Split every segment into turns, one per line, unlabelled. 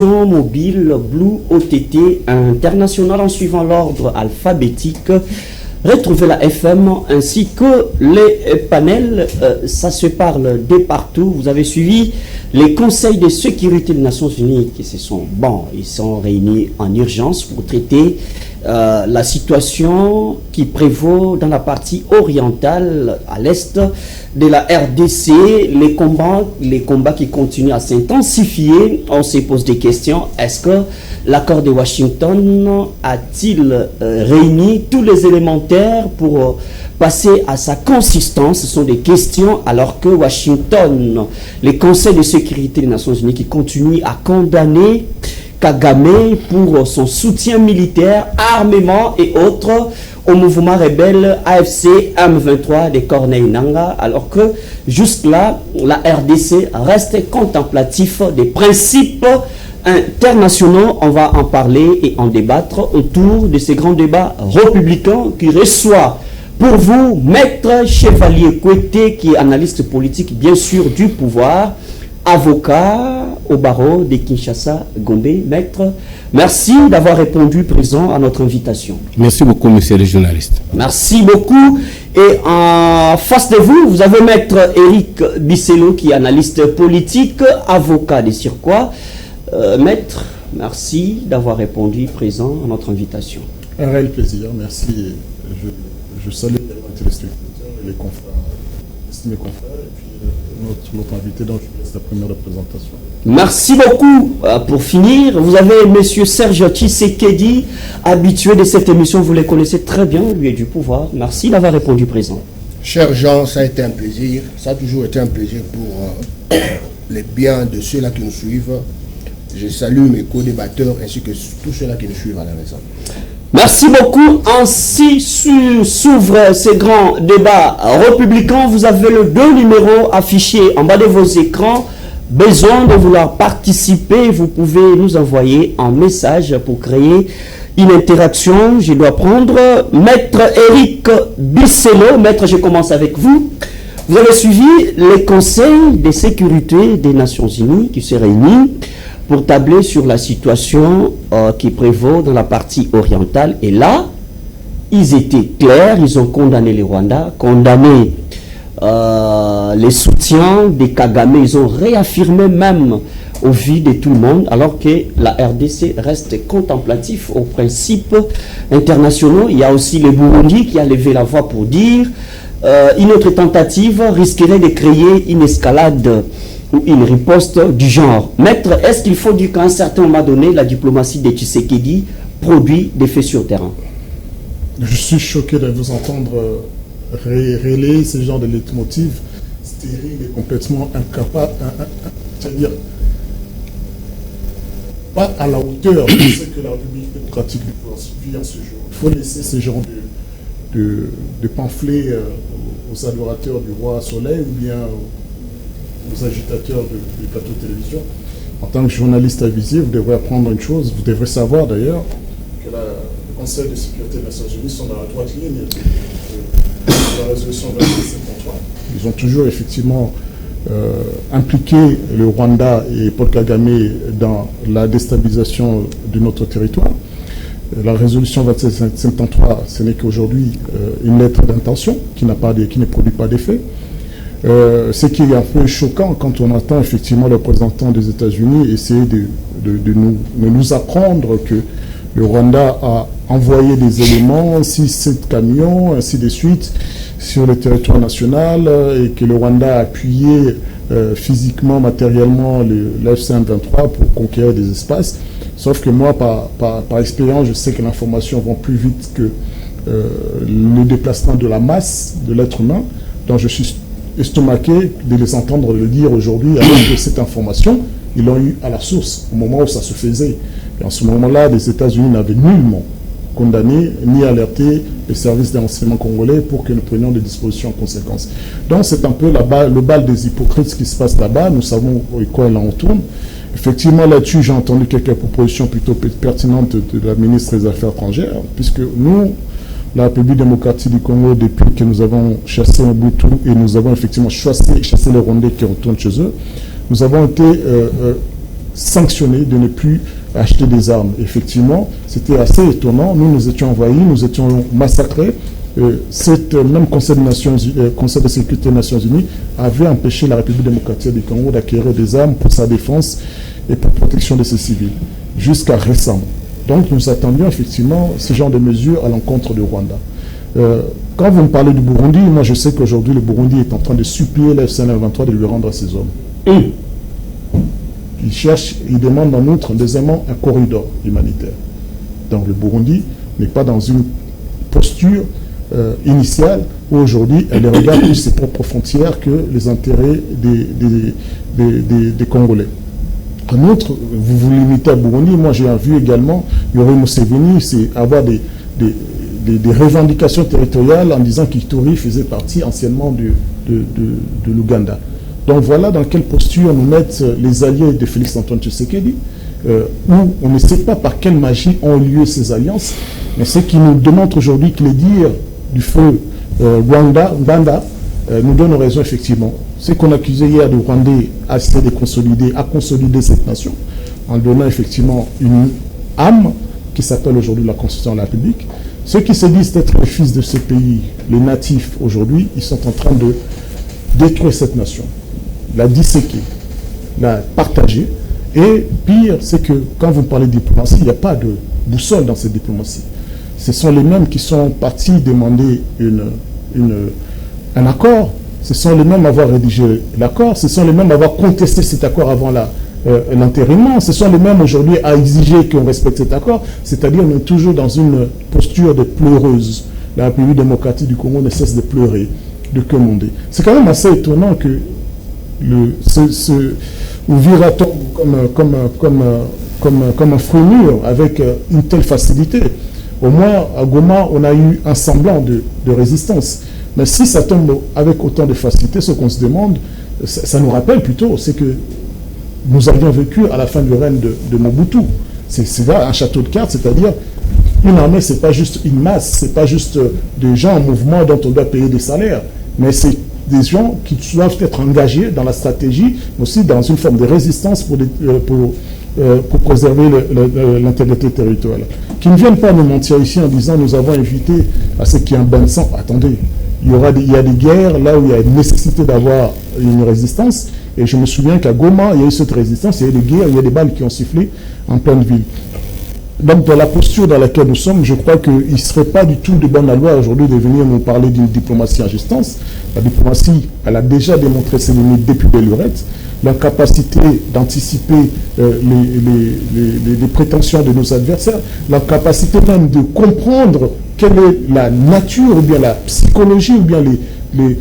Mobile Blue OTT international en suivant l'ordre alphabétique. Retrouvez la FM ainsi que les panels, ça se parle de partout. Vous avez suivi les conseils de sécurité des Nations Unies qui se sont, ils sont réunis en urgence pour traiter la situation qui prévaut dans la partie orientale à l'est de la RDC, les combats qui continuent à s'intensifier. On se pose des questions. Est-ce que l'accord de Washington a-t-il réuni tous les élémentaires pour passer à sa consistance? Ce sont des questions alors que Washington, les conseils de sécurité des Nations Unies qui continuent à condamner Kagame pour son soutien militaire, armement et autres au mouvement rebelle AFC M23 de Corneille Nangaa, alors que jusque-là, la RDC reste contemplatif des principes internationaux. On va en parler et en débattre autour de ces grands débats républicains qui reçoit pour vous Maître Chevalier Kouete, qui est analyste politique bien sûr du pouvoir, avocat au barreau de Kinshasa, Gombe. Maître, merci d'avoir répondu présent à notre invitation.
Merci beaucoup, monsieur le journaliste.
Merci beaucoup. Et en face de vous, vous avez Maître Eric Bisselo, qui est analyste politique, avocat des Surquois. Maître, merci d'avoir répondu présent à notre invitation.
Un réel plaisir, merci. Je salue les téléspectateurs et les confrères, estimés confrères, et puis notre invité dont je vous laisse la première représentation.
Merci beaucoup. Pour finir, vous avez M. Serge Tshisekedi, habitué de cette émission, vous les connaissez très bien, lui est du pouvoir. Merci d'avoir répondu présent.
Chers gens, ça a été un plaisir, ça a toujours été un plaisir pour les biens de ceux-là qui nous suivent. Je salue mes co-débatteurs ainsi que tous ceux-là qui nous suivent à la maison.
Merci beaucoup. Ainsi s'ouvrent ces grands débats républicains. Vous avez le 2 numéros affichés en bas de vos écrans. Besoin de vouloir participer, vous pouvez nous envoyer un message pour créer une interaction. Je dois prendre Maître Eric Bisselo. Maître, je commence avec vous. Vous avez suivi les conseils de sécurité des Nations Unies qui se réunissent pour tabler sur la situation qui prévaut dans la partie orientale. Et là, ils étaient clairs, ils ont condamné les Rwandais, condamné les soutiens des Kagame, ils ont réaffirmé même au vu de tout le monde, alors que la RDC reste contemplatif aux principes internationaux. Il y a aussi le Burundi qui a levé la voix pour dire une autre tentative risquerait de créer une escalade ou une riposte du genre. Maître, est-ce qu'il faut dire qu'à un certain moment donné, la diplomatie de Tshisekedi produit des faits sur terrain?
Je suis choqué de vous entendre relayer ce genre de leitmotiv stérile et complètement incapable, c'est-à-dire pas à la hauteur de ce que la République démocratique du pouvoir subit en ce jour. Il faut laisser ce genre de pamphlets aux adorateurs du roi Soleil ou bien aux agitateurs du plateau de télévision. En tant que journaliste avisé, vous devrez apprendre une chose, vous devrez savoir d'ailleurs que le Conseil de sécurité des Nations Unies sont dans la droite ligne de la résolution 2673. Ils ont toujours effectivement impliqué le Rwanda et Paul Kagame dans la déstabilisation de notre territoire. La résolution 2773, ce n'est qu'aujourd'hui une lettre d'intention qui ne produit pas d'effet. Ce qui est un peu choquant quand on entend effectivement le représentant des États-Unis essayer de nous apprendre que le Rwanda a envoyé des éléments, 6-7 camions, ainsi de suite, sur le territoire national et que le Rwanda a appuyé physiquement, matériellement l'FC-M23 pour conquérir des espaces. Sauf que moi, par expérience, je sais que l'information va plus vite que le déplacement de la masse de l'être humain. Donc je suis estomaqué de les entendre le dire aujourd'hui, alors que cette information, ils l'ont eu à la source, au moment où ça se faisait. Et en ce moment-là, les États-Unis n'avaient nullement condamné ni alerté les services de renseignement congolais pour que nous prenions des dispositions en conséquence. Donc c'est un peu le bal des hypocrites qui se passe là-bas. Nous savons quoi il en tourne. Effectivement, là-dessus, j'ai entendu quelques propositions plutôt pertinentes de la ministre des Affaires étrangères, puisque nous, la République démocratique du Congo, depuis que nous avons chassé Mobutu et nous avons effectivement chassé les Rwandais qui retournent chez eux, nous avons été sanctionner, de ne plus acheter des armes. Effectivement, c'était assez étonnant. Nous étions envahis, nous étions massacrés. Cette même Conseil de sécurité des Nations Unies avait empêché la République démocratique du Congo d'acquérir des armes pour sa défense et pour protection de ses civils, jusqu'à récemment. Donc nous attendions effectivement ce genre de mesures à l'encontre du Rwanda. Quand vous me parlez du Burundi, moi je sais qu'aujourd'hui le Burundi est en train de supplier la FCN-23 de lui rendre à ses hommes. Il cherche, il demande en outre, deuxièmement, un corridor humanitaire. Donc le Burundi n'est pas dans une posture initiale où aujourd'hui elle regarde plus ses propres frontières que les intérêts des Congolais. En outre, vous vous limitez à Burundi, moi j'ai vu également, Yoweri Museveni, c'est avoir des revendications territoriales en disant qu'Ituri faisait partie anciennement de l'Ouganda. Donc voilà dans quelle posture nous mettent les alliés de Félix Antoine Tshisekedi, où on ne sait pas par quelle magie ont lieu ces alliances, mais ce qui nous démontre aujourd'hui que les dires du feu Rwanda nous donnent raison effectivement. Ce qu'on accusait hier de Rwandais à essayer de consolider cette nation, en donnant effectivement une âme qui s'appelle aujourd'hui la Constitution de la République. Ceux qui se disent être les fils de ce pays, les natifs aujourd'hui, ils sont en train de détruire cette nation, la disséquer, la partager. Et pire, c'est que quand vous parlez de diplomatie, il n'y a pas de boussole dans cette diplomatie. Ce sont les mêmes qui sont partis demander un accord. Ce sont les mêmes à avoir rédigé l'accord. Ce sont les mêmes à avoir contesté cet accord avant l'entérinement. Ce sont les mêmes aujourd'hui à exiger qu'on respecte cet accord. C'est-à-dire qu'on est toujours dans une posture de pleureuse. La République démocratique du Congo ne cesse de pleurer, de quémander. C'est quand même assez étonnant que ou vira-t-on comme un fruit mûr avec une telle facilité. Au moins, à Goma, on a eu un semblant de résistance. Mais si ça tombe avec autant de facilité, ce qu'on se demande, ça nous rappelle plutôt, c'est que nous avions vécu à la fin du règne de Mobutu. C'est là un château de cartes, c'est-à-dire une armée, c'est pas juste une masse, c'est pas juste des gens en mouvement dont on doit payer des salaires, mais c'est des gens qui doivent être engagés dans la stratégie, mais aussi dans une forme de résistance pour préserver l'intégrité territoriale. Qu'ils ne viennent pas nous mentir ici en disant nous avons évité à ce qu'il y ait un bain de sang. Attendez, il y a des guerres là où il y a une nécessité d'avoir une résistance. Et je me souviens qu'à Goma, il y a eu cette résistance, il y a eu des guerres, il y a des balles qui ont sifflé en pleine ville. Donc dans la posture dans laquelle nous sommes, je crois qu'il ne serait pas du tout de bonne loi aujourd'hui de venir nous parler d'une diplomatie en distance. La diplomatie, elle a déjà démontré ses limites depuis belle lurette. L'incapacité d'anticiper les prétentions de nos adversaires, l'incapacité même de comprendre quelle est la nature ou bien la psychologie ou bien les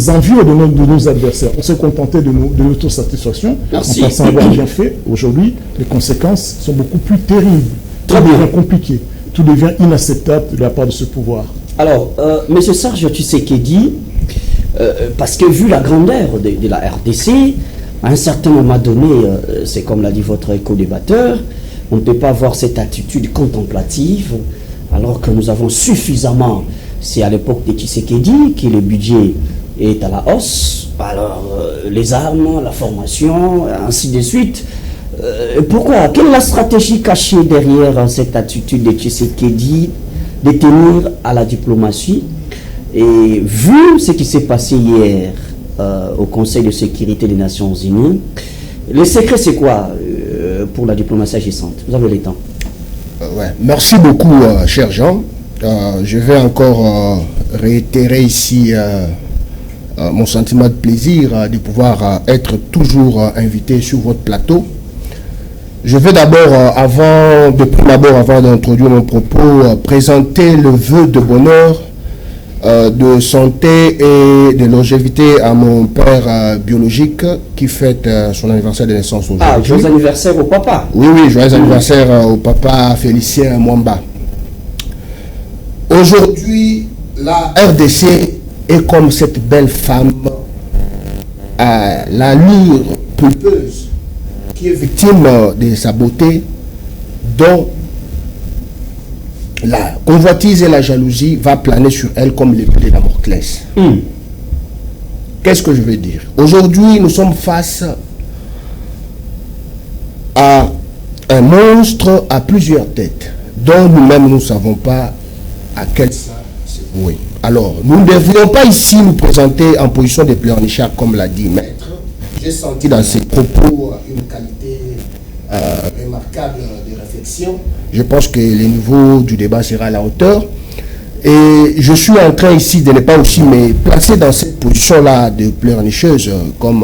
envies de nos adversaires. On s'est contenté de l'autosatisfaction en pensant avoir bien fait. Aujourd'hui, les conséquences sont beaucoup plus terribles. Tout devient compliqué. Tout devient inacceptable de la part de ce pouvoir.
Alors, M. Serge Tshisekedi, parce que vu la grandeur de la RDC, à un certain moment donné, c'est comme l'a dit votre co-débatteur, on ne peut pas avoir cette attitude contemplative alors que nous avons suffisamment, c'est à l'époque de Tshisekedi que le budget est à la hausse, alors les armes, la formation, ainsi de suite. Pourquoi? Quelle est la stratégie cachée derrière cette attitude de Tshisekedi de tenir à la diplomatie? Et vu ce qui s'est passé hier au Conseil de sécurité des Nations Unies, le secret c'est quoi pour la diplomatie agissante? Vous avez le temps.
Ouais. Merci beaucoup, cher Jean. Je vais encore réitérer ici mon sentiment de plaisir de pouvoir être toujours invité sur votre plateau. Je vais d'abord, avant d'introduire mon propos, présenter le vœu de bonheur, de santé et de longévité à mon père biologique qui fête son anniversaire de naissance aujourd'hui.
Ah, joyeux anniversaire au papa.
Oui, joyeux anniversaire au papa Félicien Mwamba. Aujourd'hui, la RDC est comme cette belle femme à l'allure pulpeuse qui est victime de sa beauté, dont la convoitise et la jalousie va planer sur elle comme l'épée de Damoclès. Qu'est-ce que je veux dire? Aujourd'hui, nous sommes face à un monstre à plusieurs têtes, dont nous-mêmes nous ne savons pas à quel sens c'est voué. Alors, nous ne devrions pas ici nous présenter en position de pleurnichard, comme l'a dit Maître. J'ai senti dans ses propos une qualité remarquable de réflexion. Je pense que le niveau du débat sera à la hauteur. Et je suis en train ici de ne pas aussi me placer dans cette position-là de pleurnicheuse, comme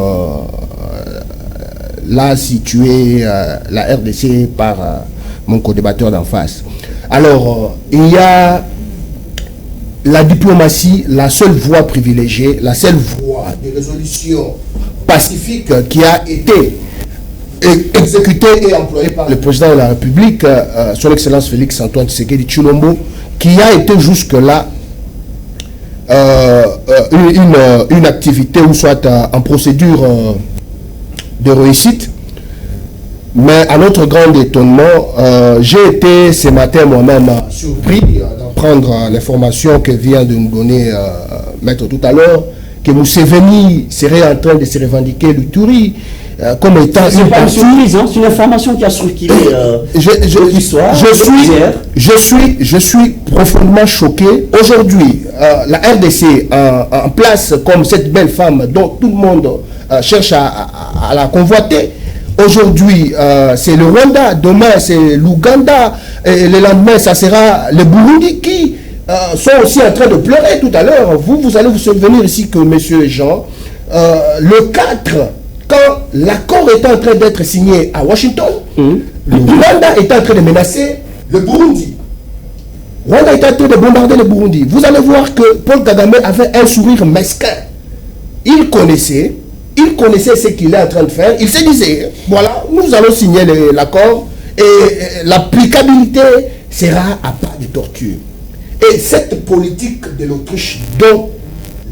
l'a situé la RDC par mon co-débatteur d'en face. Alors, il y a la diplomatie, la seule voie privilégiée, la seule voie de résolution pacifique qui a été exécutée et employée par le président de la République, son Excellence Félix Antoine Tshisekedi Tshilombo, qui a été jusque-là une activité ou soit en procédure de réussite. Mais à notre grand étonnement, j'ai été ce matin moi-même surpris d'apprendre l'information que vient de nous donner Maître tout à l'heure, que Museveni serait en train de se revendiquer l'Ituri comme étant
c'est pas une surprise, hein, c'est une information qui a circulé
je suis profondément choqué. Aujourd'hui, la RDC en place comme cette belle femme dont tout le monde cherche à la convoiter. Aujourd'hui, c'est le Rwanda, demain c'est l'Ouganda, et le lendemain ça sera le Burundi qui sont aussi en train de pleurer tout à l'heure. Vous allez vous souvenir ici que monsieur Jean, le 4, quand l'accord était en train d'être signé à Washington, le Rwanda était en train de menacer le Burundi. Rwanda était en train de bombarder le Burundi. Vous allez voir que Paul Kagame avait un sourire mesquin. Il connaissait ce qu'il est en train de faire. Il se disait, voilà, nous allons signer l'accord et l'applicabilité sera à pas de torture. Et cette politique de l'Autriche dont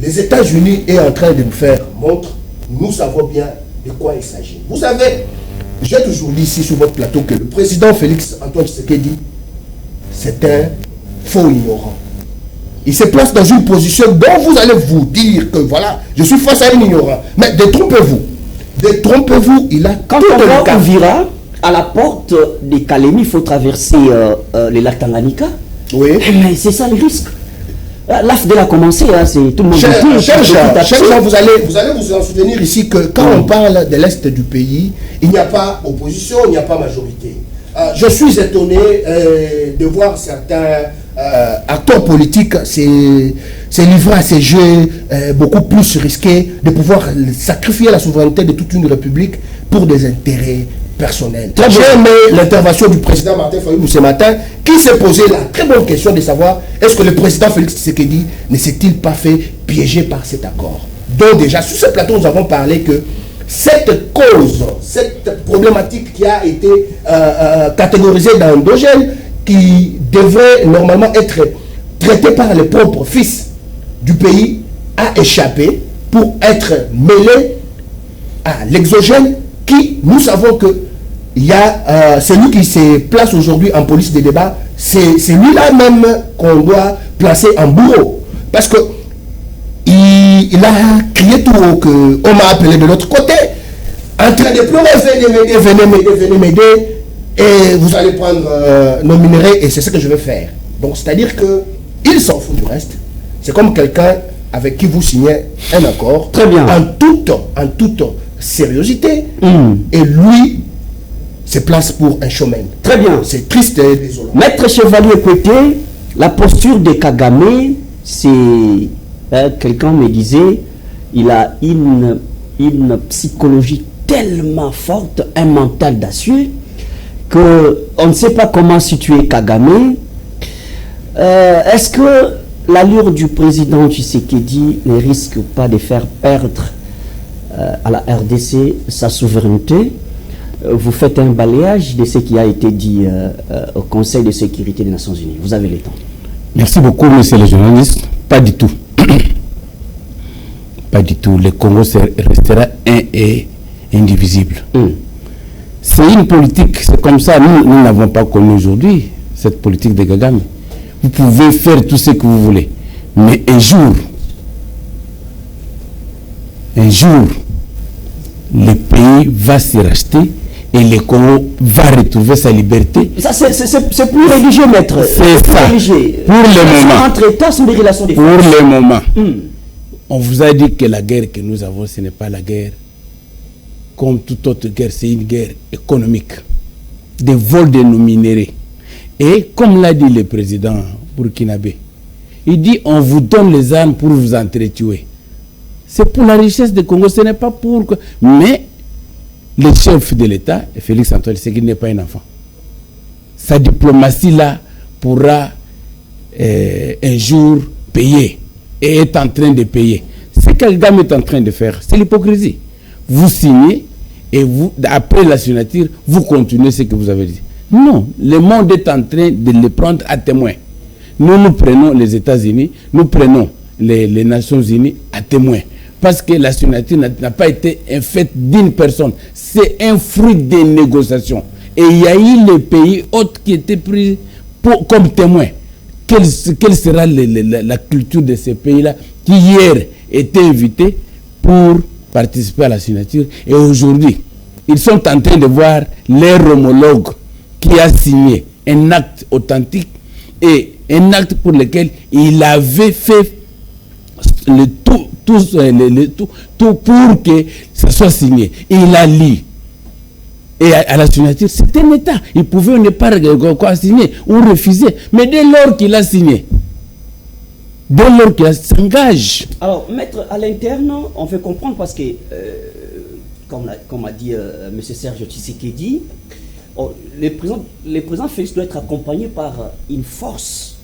les États-Unis est en train de nous faire montre, nous savons bien de quoi il s'agit. Vous savez, j'ai toujours dit ici sur votre plateau que le président Félix Antoine Tshisekedi, c'est un faux ignorant. Il se place dans une position dont vous allez vous dire que voilà, je suis face à un ignorant. Mais détrompez-vous. Détrompez-vous, il a
quand on va au Vira, à la porte des Kalemi, il faut traverser les lacs Tanganyika.
Oui.
Mais c'est ça le risque. L'AFDEL a commencé, hein, c'est tout le monde.
Cher Jean, vous allez vous en souvenir ici que quand on parle de l'Est du pays, il n'y a pas opposition, il n'y a pas majorité. Je suis étonné de voir certains acteurs politiques se livrer à ces jeux beaucoup plus risqués, de pouvoir sacrifier la souveraineté de toute une république pour des intérêts personnels. J'ai aimé l'intervention du président Martin Fayulu ce matin, qui s'est posé la très bonne question de savoir est-ce que le président Félix Tshisekedi ne s'est-il pas fait piéger par cet accord. Donc déjà, sur ce plateau, nous avons parlé que cette cause, cette problématique qui a été catégorisée dans endogène, qui devrait normalement être traitée par les propres fils du pays, a échappé pour être mêlé à l'exogène qui, nous savons que il y a celui qui se place aujourd'hui en police des débats, c'est lui-là même qu'on doit placer en bourreau. Parce que il a crié tout haut qu'on m'a appelé de l'autre côté, en train de pleurer, venez m'aider, et vous allez prendre nos minerais, et c'est ce que je vais faire. Donc c'est-à-dire qu'il s'en fout du reste. C'est comme quelqu'un avec qui vous signez un accord.
Très bien.
En toute sérieuxité, et lui se place pour un showman.
Très bien.
C'est triste et désolant.
Maître Chevalier Pété, la posture de Kagame, c'est... quelqu'un me disait, il a une psychologie tellement forte, un mental d'acier, qu'on ne sait pas comment situer Kagame. Est-ce que l'allure du président Tshisekedi ne risque pas de faire perdre à la RDC sa souveraineté? Vous faites un balayage de ce qui a été dit au Conseil de sécurité des Nations Unies. Vous avez le temps.
Merci beaucoup, monsieur le journaliste. Pas du tout. Pas du tout. Le Congo restera un et indivisible. C'est une politique, c'est comme ça. Nous n'avons pas connu aujourd'hui cette politique de Kagame. Vous pouvez faire tout ce que vous voulez. Mais un jour, un jour, le pays va se racheter et le Congo va retrouver sa liberté.
Ça, c'est plus religieux, maître.
C'est ça.
Religieux.
Pour le moment.
Entre États sont des relations de
Pour
force.
le moment. On vous a dit que la guerre que nous avons, ce n'est pas la guerre comme toute autre guerre, c'est une guerre économique. Des vols de nos minéraux. Et comme l'a dit le président burkinabé, il dit on vous donne les armes pour vous entretuer. C'est pour la richesse du Congo, ce n'est pas pour... Mais le chef de l'État, Félix Antoine Tshisekedi, n'est pas un enfant. Sa diplomatie là pourra un jour payer et est en train de payer. Ce que Kagame est en train de faire, c'est l'hypocrisie. Vous signez et vous, après la signature, vous continuez ce que vous avez dit. Non, le monde est en train de le prendre à témoin. Nous prenons les États-Unis, nous prenons les Nations Unies à témoin. Parce que la signature n'a pas été un fait d'une personne. C'est un fruit des négociations. Et il y a eu les pays autres qui étaient pris comme témoins. Quelle sera la culture de ces pays-là qui hier étaient invités pour participer à la signature. Et aujourd'hui, ils sont en train de voir leur homologue qui a signé un acte authentique et un acte pour lequel il avait fait le tout pour que ça soit signé. Il a lu. Et à la signature, c'est un État. Il pouvait ne pas quoi signer ou refuser. Mais dès lors qu'il a signé, dès lors qu'il s'engage.
Alors, maître, à l'interne, on fait comprendre parce que, comme a dit M. Serge Tshisekedi, le président Félix doit être accompagné par une force.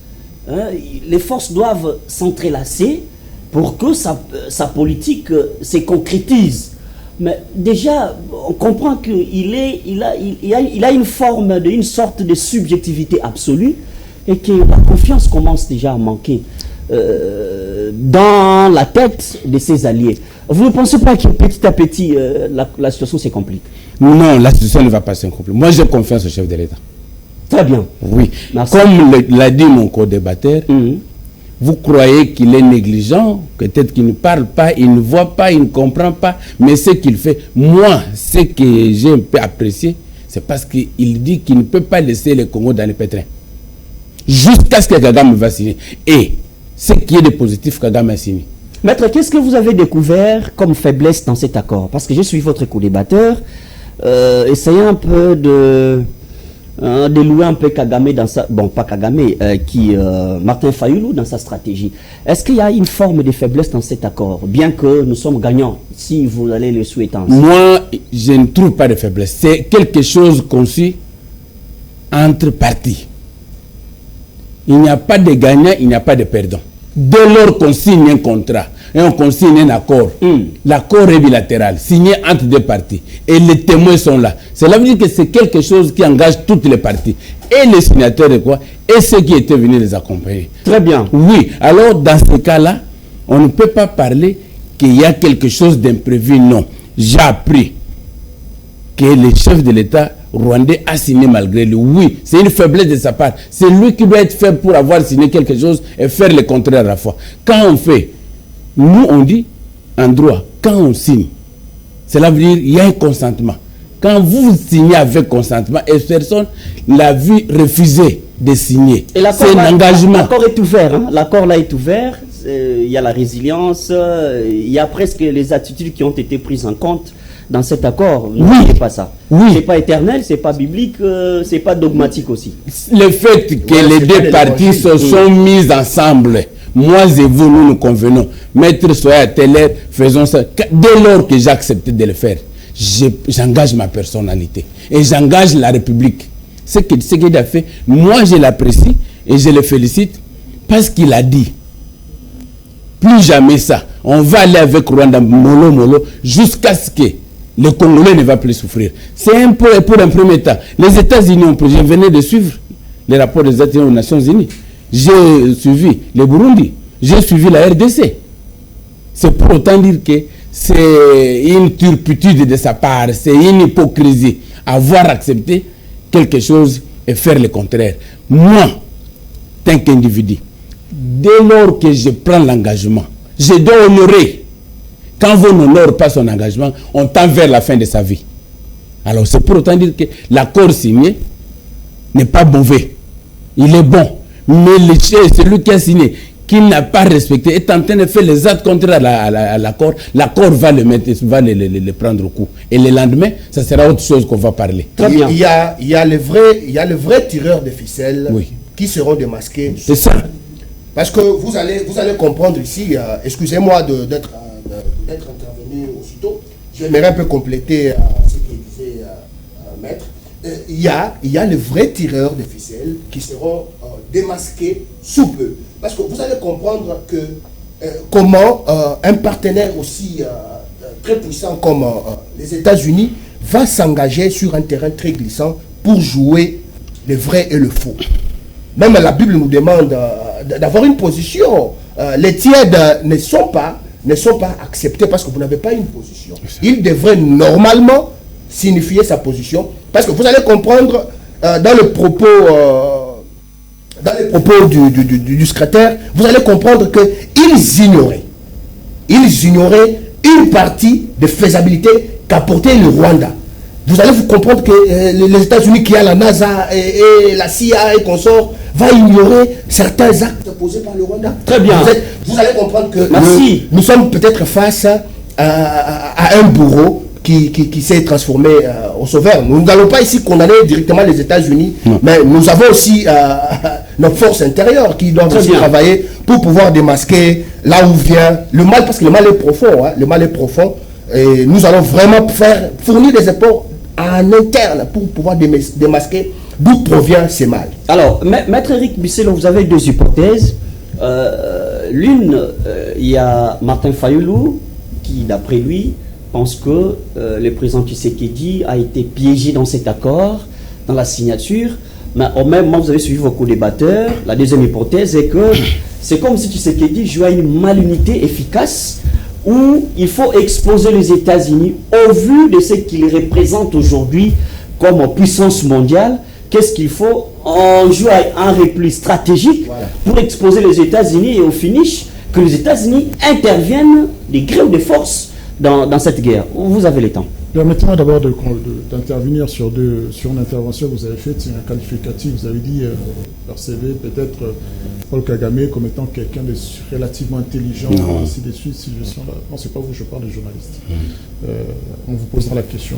Hein, les forces doivent s'entrelacer pour que sa politique se concrétise. Mais déjà, on comprend qu'il a une forme, une sorte de subjectivité absolue et que la confiance commence déjà à manquer dans la tête de ses alliés. Vous ne pensez pas que petit à petit, la situation se complique?
Non, la situation ne va pas se compliquer. Moi, j'ai confiance au chef de l'État.
Très bien.
Oui.
Merci.
Comme l'a dit mon co-débatteur, vous croyez qu'il est négligent, peut-être qu'il ne parle pas, il ne voit pas, il ne comprend pas, mais ce qu'il fait, moi, ce que j'ai un peu apprécié, c'est parce qu'il dit qu'il ne peut pas laisser le Congo dans le pétrin. Jusqu'à ce que Kagame va signer. Et ce qui est de positif, Kagame a signé.
Maître, qu'est-ce que vous avez découvert comme faiblesse dans cet accord? Parce que je suis votre co-débatteur. Essayez un peu de louer un peu Kagame dans sa... Bon, pas Kagame, Martin Fayulu dans sa stratégie. Est-ce qu'il y a une forme de faiblesse dans cet accord? Bien que nous sommes gagnants, si vous allez le souhaiter.
Moi, je ne trouve pas de faiblesse. C'est quelque chose conçu entre partis. Il n'y a pas de gagnant, il n'y a pas de perdant. Dès lors qu'on signe un contrat et on signe un accord, l'accord est bilatéral, signé entre deux parties, et les témoins sont là. Cela veut dire que c'est quelque chose qui engage toutes les parties, et les signataires de quoi, et ceux qui étaient venus les accompagner.
Très bien.
Oui, alors dans ce cas-là, on ne peut pas parler qu'il y a quelque chose d'imprévu, non. J'ai appris que le chef de l'État rwandais a signé malgré lui. Oui, c'est une faiblesse de sa part. C'est lui qui doit être faible pour avoir signé quelque chose et faire le contraire à la fois. Quand on fait, nous on dit en droit, quand on signe, cela veut dire qu'il y a un consentement. Quand vous signez avec consentement et personne l'a vu refuser de signer, c'est un engagement.
L'accord est ouvert, hein? L'accord là est ouvert. Il y a la résilience, il y a presque les attitudes qui ont été prises en compte dans cet accord.
Oui,
c'est pas ça.
Oui.
C'est pas éternel, c'est pas biblique, c'est pas dogmatique aussi.
Le fait que les deux parties se sont mises ensemble, moi et vous, nous convenons. Maître soyez à telle heure, faisons ça. Dès lors que j'ai accepté de le faire, j'engage ma personnalité et j'engage la République. Ce qu'il a fait, moi je l'apprécie et je le félicite parce qu'il a dit. Plus jamais ça. On va aller avec Rwanda mollo jusqu'à ce que le Congolais ne va plus souffrir. C'est un peu pour un premier temps. Les États-Unis ont pris. Je venais de suivre les rapports des États-Unis aux Nations Unies. J'ai suivi le Burundi. J'ai suivi la RDC. C'est pour autant dire que c'est une turpitude de sa part. C'est une hypocrisie. Avoir accepté quelque chose et faire le contraire. Moi, tant qu'individu, dès lors que je prends l'engagement, je dois honorer quand on n'honore pas son engagement, on tend vers la fin de sa vie. Alors c'est pour autant dire que l'accord signé n'est pas mauvais. Il est bon. Mais celui qui a signé, qui n'a pas respecté, est en train de faire les actes contraires à l'accord, l'accord va le prendre au coup. Et le lendemain, ça sera autre chose qu'on va parler.
Il y a les vrais tireurs de ficelles qui seront démasqués.
C'est ça.
Parce que vous allez comprendre ici, excusez-moi d'être intervenu aussitôt, j'aimerais un peu compléter ce que disait Maître. Il y a les vrais tireurs de ficelles qui seront démasqués sous peu. Parce que vous allez comprendre que comment un partenaire aussi très puissant comme les États-Unis va s'engager sur un terrain très glissant pour jouer le vrai et le faux. Même la Bible nous demande d'avoir une position. Les tièdes ne sont pas acceptés parce que vous n'avez pas une position. Il devrait normalement signifier sa position. Parce que vous allez comprendre dans le propos du secrétaire, vous allez comprendre qu'ils ignoraient une partie de faisabilité qu'apportait le Rwanda. Vous allez vous comprendre que les États-Unis qui a la NASA et la CIA et consorts va ignorer certains actes posés par le Rwanda.
Très bien.
Vous allez comprendre que
nous
sommes peut-être face à un bourreau qui s'est transformé au sauveur. Nous n'allons pas ici condamner directement les États-Unis, mais nous avons aussi nos forces intérieures qui doivent aussi travailler pour pouvoir démasquer là où vient le mal, parce que le mal est profond. Le mal est profond. Et nous allons vraiment fournir des efforts en interne pour pouvoir démasquer d'où provient ce mal.
Alors, Maître Eric Bisselo, vous avez deux hypothèses. L'une, il y a Martin Fayoulou qui, d'après lui, pense que le président Tshisekedi a été piégé dans cet accord, dans la signature. Mais au même moment, vous avez suivi vos co-débatteurs. La deuxième hypothèse est que c'est comme si Tshisekedi jouait à une malunité efficace où il faut exposer les États-Unis au vu de ce qu'ils représentent aujourd'hui comme puissance mondiale. Qu'est-ce qu'il faut? On joue à un repli stratégique pour exposer les États-Unis et au finish que les États-Unis interviennent de gré ou de force dans cette guerre. Vous avez le temps.
Permettez-moi d'abord d'intervenir sur une intervention que vous avez faite, c'est un qualificatif. Vous avez dit percevoir peut-être Paul Kagame comme étant quelqu'un de relativement intelligent, ainsi de suite. Si je suis là. Non, c'est pas vous, je parle des journalistes. On vous posera la question.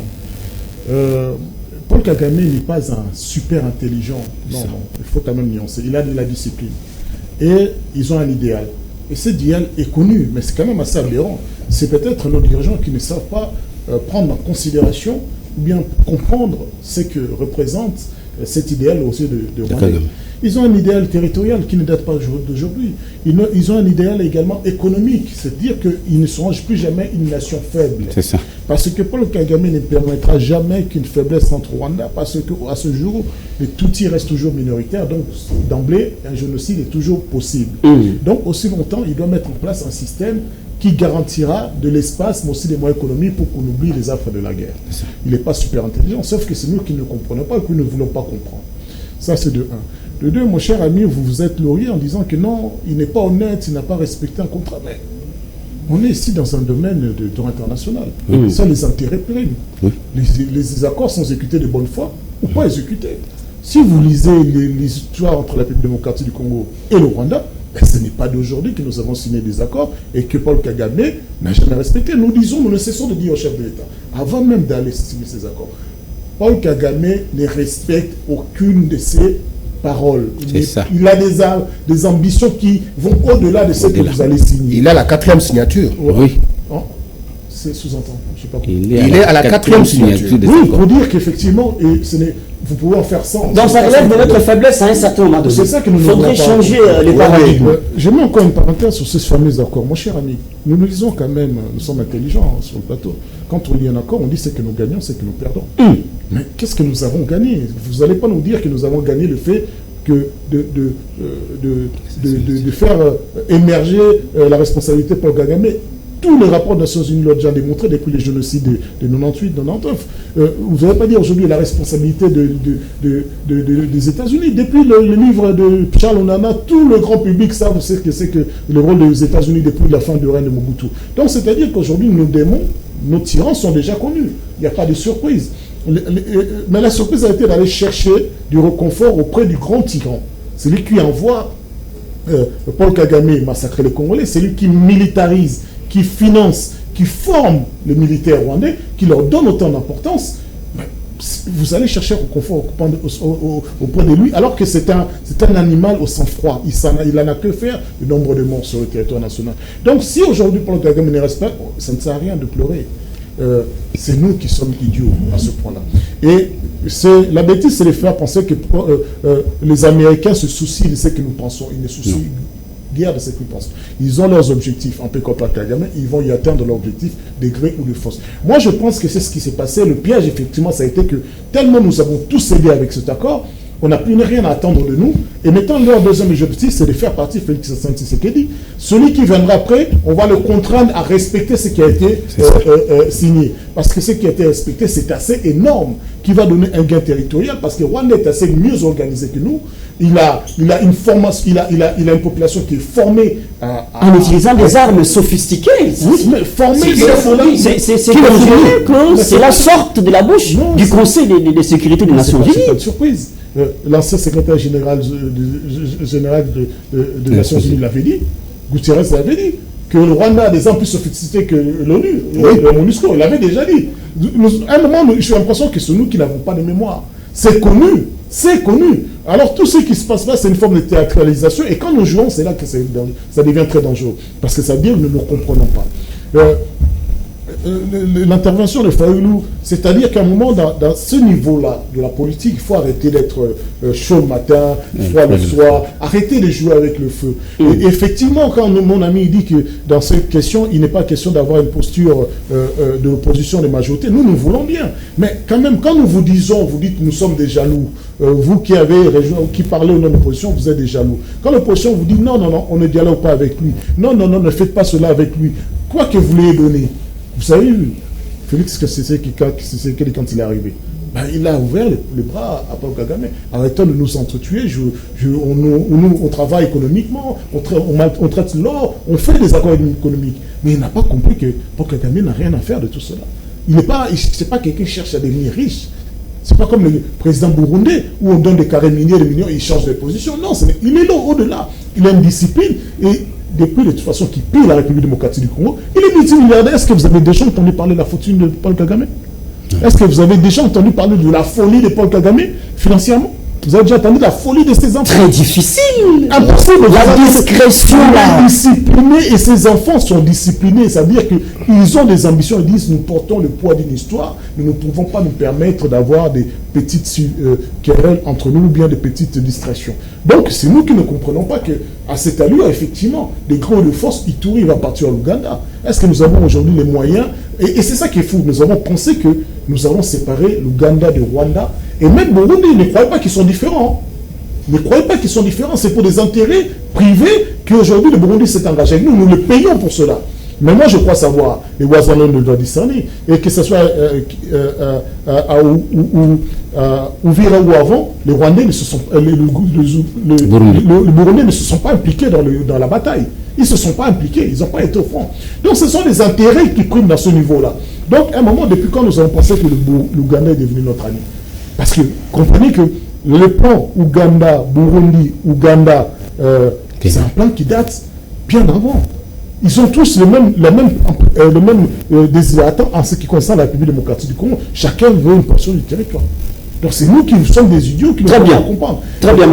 Paul Kagame n'est pas un super intelligent. Non, il faut quand même nuancer. Il a de la discipline. Et ils ont un idéal. Et cet idéal est connu, mais c'est quand même assez aberrant. C'est peut-être nos dirigeants qui ne savent pas prendre en considération ou bien comprendre ce que représente cet idéal aussi de Rwanda. Ils ont un idéal territorial qui ne date pas d'aujourd'hui. Ils ont un idéal également économique, c'est-à-dire qu'ils ne seront plus jamais une nation faible.
C'est ça.
Parce que Paul Kagame ne permettra jamais qu'une faiblesse entre Rwanda, parce qu'à ce jour, les Tutsis restent toujours minoritaires, donc d'emblée, un génocide est toujours possible. Donc aussi longtemps, il doit mettre en place un système qui garantira de l'espace, mais aussi des moyens économiques pour qu'on oublie les affres de la guerre. Il n'est pas super intelligent, sauf que c'est nous qui ne comprenons pas et que nous ne voulons pas comprendre. Ça, c'est de un. De deux, mon cher ami, vous vous êtes laurier en disant que non, il n'est pas honnête, il n'a pas respecté un contrat. Mais on est ici dans un domaine de droit international. Ça, les intérêts priment. Les accords sont exécutés de bonne foi ou pas exécutés. Si vous lisez l'histoire entre la République démocratique du Congo et le Rwanda, ce n'est pas d'aujourd'hui que nous avons signé des accords et que Paul Kagame n'a jamais respecté. Nous ne cessons de dire au chef de l'État, avant même d'aller signer ces accords, Paul Kagame ne respecte aucune de ses paroles. Il a des ambitions qui vont au-delà de ce que vous allez signer.
Il a la 4e signature.
Oui.
C'est sous-entendu.
Il est à la 4e signature.
Oui, pour dire qu'effectivement, vous pouvez en faire sens.
Donc ça relève de notre faiblesse à un certain moment.
C'est ça que nous
faudrait changer les paradigmes.
Je mets encore une parenthèse sur ces fameux accords. Mon cher ami, nous nous disons quand même, nous sommes intelligents sur le plateau. Quand on lit un accord, on dit c'est que nous gagnons, c'est que nous perdons. Mais qu'est-ce que nous avons gagné? Vous n'allez pas nous dire que nous avons gagné le fait que de faire émerger la responsabilité de Paul Kagame. tous les rapports des Nations Unies l'ont déjà démontré depuis les génocides de 98-99. Vous n'allez pas dire aujourd'hui la responsabilité des États-Unis. Depuis le livre de Charles Onana, tout le grand public savent ce que c'est que le rôle des États-Unis depuis la fin du règne de Mobutu. Donc c'est-à-dire qu'aujourd'hui, nos démons, nos tyrans sont déjà connus. Il n'y a pas de surprise. Mais la surprise a été d'aller chercher du réconfort auprès du grand tyran. C'est lui qui envoie Paul Kagame massacrer les Congolais, c'est lui qui militarise, qui finance, qui forme les militaires rwandais, qui leur donne autant d'importance. Vous allez chercher réconfort auprès de lui, alors que c'est un animal au sang-froid. Il n'en a que faire du nombre de morts sur le territoire national. Donc si aujourd'hui Paul Kagame ne reste pas, ça ne sert à rien de pleurer. C'est nous qui sommes idiots à ce point-là. Et la bêtise, c'est de faire penser que les Américains se soucient de ce que nous pensons. Ils ne soucient guère de ce qu'ils pensent. Ils ont leurs objectifs, un peu comme Kagame, ils vont y atteindre leur objectif de gré ou de force. Moi, je pense que c'est ce qui s'est passé. Le piège, effectivement, ça a été que tellement nous avons tous aidé avec cet accord, on n'a plus rien à attendre de nous. Et maintenant, leur deuxième objectif, c'est de faire partie de Félix Tshisekedi. Celui qui viendra après, on va le contraindre à respecter ce qui a été signé. Parce que ce qui a été respecté, c'est assez énorme, qui va donner un gain territorial, parce que Rwanda est assez mieux organisé que nous. Il a une formation, il a une population qui est formée
en utilisant des armes sophistiquées.
Oui, mais formée.
C'est la sorte de la bouche du Conseil de sécurité des Nations Unies.
C'est pas une surprise. L'ancien secrétaire général des Nations Unies l'avait dit, Gutiérrez l'avait dit, que le Rwanda a des armes plus sophistiquées que l'ONU, le MONUSCO, il l'avait déjà dit. À un moment, j'ai l'impression que c'est nous qui n'avons pas de mémoire. C'est connu, c'est connu. Alors tout ce qui se passe là, c'est une forme de théâtralisation, et quand nous jouons, c'est là que ça devient très dangereux, parce que ça veut dire que nous ne comprenons pas. L'intervention de Fayoulou, c'est-à-dire qu'à un moment, dans ce niveau-là de la politique, il faut arrêter d'être chaud le matin, froid le soir, arrêter de jouer avec le feu. Et effectivement, quand mon ami dit que dans cette question, il n'est pas question d'avoir une posture de l'opposition de majorité, nous voulons bien. Mais quand même, quand nous vous disons, vous dites nous sommes des jaloux, vous qui parlez au nom de l'opposition, vous êtes des jaloux. Quand l'opposition vous dit non, on ne dialogue pas avec lui, non, ne faites pas cela avec lui, quoi que vous lui ayez donné. Vous savez, Félix Tshisekedi, quand il est arrivé, il a ouvert les bras à Paul Kagame. Arrêtons de nous entretuer, on travaille économiquement, on traite l'or, on fait des accords économiques. Mais il n'a pas compris que Paul Kagame n'a rien à faire de tout cela. C'est pas quelqu'un qui cherche à devenir riche. C'est pas comme le président burundais où on donne des carrés miniers, des millions et il change de position. Non, il est là au-delà. Il a une discipline et depuis de toute façon qui pille la République démocratique du Congo, il est multimilliardaire. Est-ce que vous avez déjà entendu parler de la fortune de Paul Kagame? Est-ce que vous avez déjà entendu parler de la folie de Paul Kagame financièrement? Vous avez déjà entendu la folie de ses enfants?
Très difficile.
Impossible.
La discrétion là.
Discipliné et ses enfants sont disciplinés. C'est-à-dire qu'ils ont des ambitions. Ils disent nous portons le poids d'une histoire. Nous ne pouvons pas nous permettre d'avoir des petites querelles entre nous ou bien des petites distractions. Donc c'est nous qui ne comprenons pas qu'à cette allure, effectivement, des gros de force, Ituri va partir à l'Ouganda. Est-ce que nous avons aujourd'hui les moyens? Et c'est ça qui est fou. Nous avons pensé que nous allons séparer l'Ouganda du Rwanda. Et même Burundi, ne croyez pas qu'ils sont différents. Ne croyez pas qu'ils sont différents. C'est pour des intérêts privés qu'aujourd'hui le Burundi s'est engagé avec nous. Nous le payons pour cela. Mais moi, je crois savoir, les Ouazanons ne doivent discerner, et que ce soit Ouvira ou avant, les Rwandais ne se sont, le Burundais ne se sont pas impliqués dans la bataille. Ils ne se sont pas impliqués, ils n'ont pas été au front. Donc ce sont des intérêts qui priment dans ce niveau-là. Donc à un moment, depuis quand nous avons pensé que l'Ouganda est devenu notre ami? Parce que comprenez que le plan Ouganda-Burundi, Ouganda, c'est un plan qui date bien avant. Ils ont tous le même désirateur en ce qui concerne la République démocratique du Congo. Chacun veut une portion du territoire. Donc c'est nous qui sommes des idiots qui ne pouvons pas comprendre.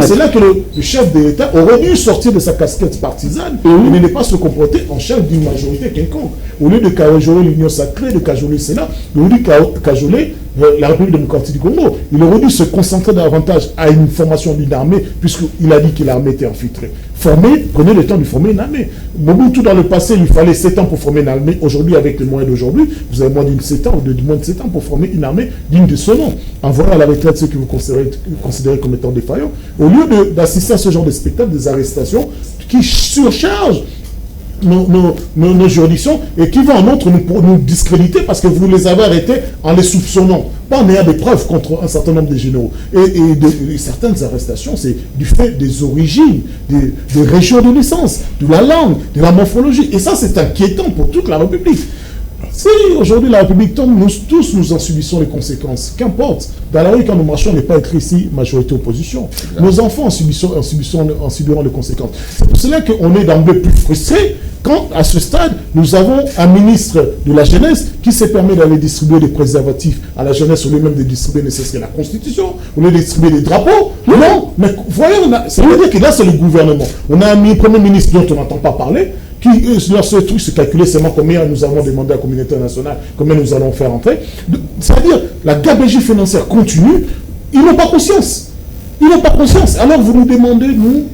C'est là que le chef de l'État aurait dû sortir de sa casquette partisane et ne pas se comporter en chef d'une majorité quelconque. Au lieu de cajoler l'Union sacrée, de cajoler le Sénat, au lieu de cajoler la République démocratique du Congo, il aurait dû se concentrer davantage à une formation d'une armée, puisqu'il a dit que l'armée était infiltrée. Prenez le temps de former une armée. Mobutu, dans le passé, il fallait 7 ans pour former une armée. Aujourd'hui, avec les moyens d'aujourd'hui, vous avez moins de 7 ans pour former une armée digne de ce nom. Envoyer à la retraite ceux que vous considérez comme étant défaillants, au lieu d'assister à ce genre de spectacle, des arrestations qui surchargent nos juridictions et qui vont en outre nous discréditer parce que vous les avez arrêtés en les soupçonnant, pas en ayant des preuves contre un certain nombre de généraux. Et certaines arrestations, c'est du fait des origines, des régions de naissance, de la langue, de la morphologie. Et ça, c'est inquiétant pour toute la République. Si aujourd'hui la République tombe, tous nous en subissons les conséquences. Qu'importe, dans la rue quand nous marchons, on n'est pas écrit ici majorité-opposition. Nos enfants en subiront les conséquences. C'est pour cela qu'on est d'emblée plus frustrés quand, à ce stade, nous avons un ministre de la jeunesse qui se permet d'aller distribuer des préservatifs à la jeunesse au lieu même de distribuer nécessairement la Constitution, au lieu de distribuer des drapeaux. Non, mais voyez, ça veut dire que là c'est le gouvernement. On a un premier ministre dont on n'entend pas parler, qui, leur seul truc, c'est calculer seulement combien nous avons demandé à la communauté nationale, combien nous allons faire entrer. C'est-à-dire, la gabegie financière continue, ils n'ont pas conscience. Ils n'ont pas conscience. Alors vous nous demandez, nous,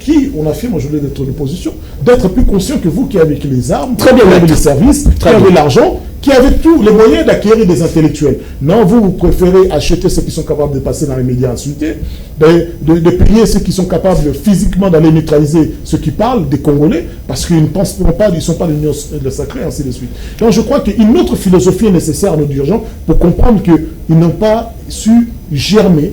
qui, on affirme aujourd'hui d'être l'opposition, d'être plus conscients que vous qui avez les armes, qui avez les services, qui avez l'argent, qui avez tous les moyens d'acquérir des intellectuels. Non, vous préférez acheter ceux qui sont capables de passer dans les médias insultés, de payer ceux qui sont capables physiquement d'aller neutraliser ceux qui parlent, des Congolais, parce qu'ils ne pensent pas, ils ne sont pas l'union sacrée, ainsi de suite. Donc je crois qu'une autre philosophie est nécessaire à nos dirigeants pour comprendre qu'ils n'ont pas su germer,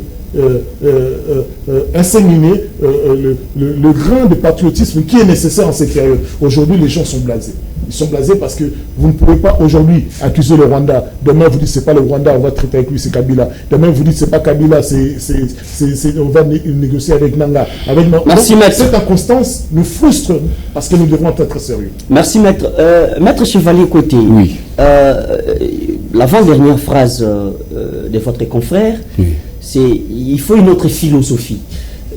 inséminer le grain de patriotisme qui est nécessaire en cette période. Aujourd'hui, les gens sont blasés. Ils sont blasés parce que vous ne pouvez pas aujourd'hui accuser le Rwanda. Demain, vous dites c'est pas le Rwanda, on va traiter avec lui, c'est Kabila. Demain, vous dites c'est pas Kabila, on va négocier avec Nanga.
Merci, maître.
Cette inconstance nous frustre parce que nous devons être sérieux.
Merci, maître. Maître Chevalier Côté.
Oui.
L'avant-dernière phrase de votre confrère, oui, c'est il faut une autre philosophie.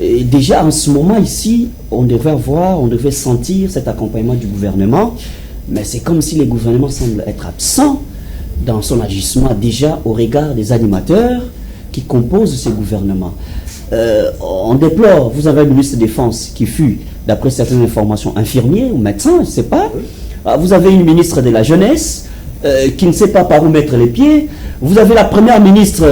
Et déjà en ce moment ici, on devait sentir cet accompagnement du gouvernement, mais c'est comme si le gouvernement semble être absent dans son agissement déjà au regard des animateurs qui composent ce gouvernement. On déplore, vous avez un ministre de la Défense qui fut, d'après certaines informations, infirmier ou médecin, je ne sais pas. Vous avez une ministre de la Jeunesse qui ne sait pas par où mettre les pieds. Vous avez la première ministre...